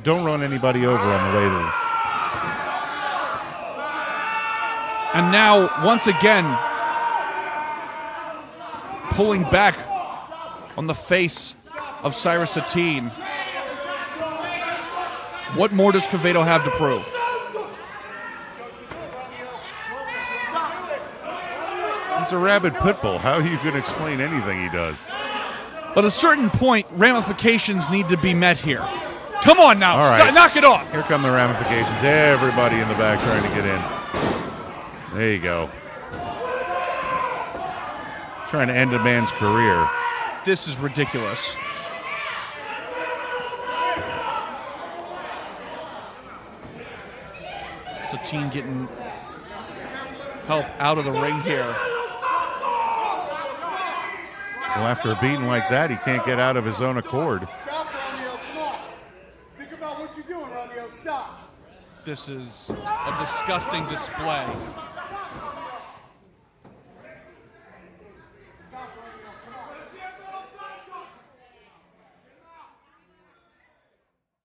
Don't run anybody over on the way to And now, once again, pulling back on the face of Cyrus Satin. What more does Quevedo have to prove? He's a rabid pit bull. How you can explain anything he does? But at a certain point, ramifications need to be met here. Come on now, All right. knock it off. Here come the ramifications. Everybody in the back trying to get in. There you go. Trying to end a man's career. This is ridiculous. Satin getting help out of the ring here. Well, after a beating like that, he can't get out of his own accord. Stop, Romeo, come on. Think about what you're doing, Romeo. Stop. This is a disgusting display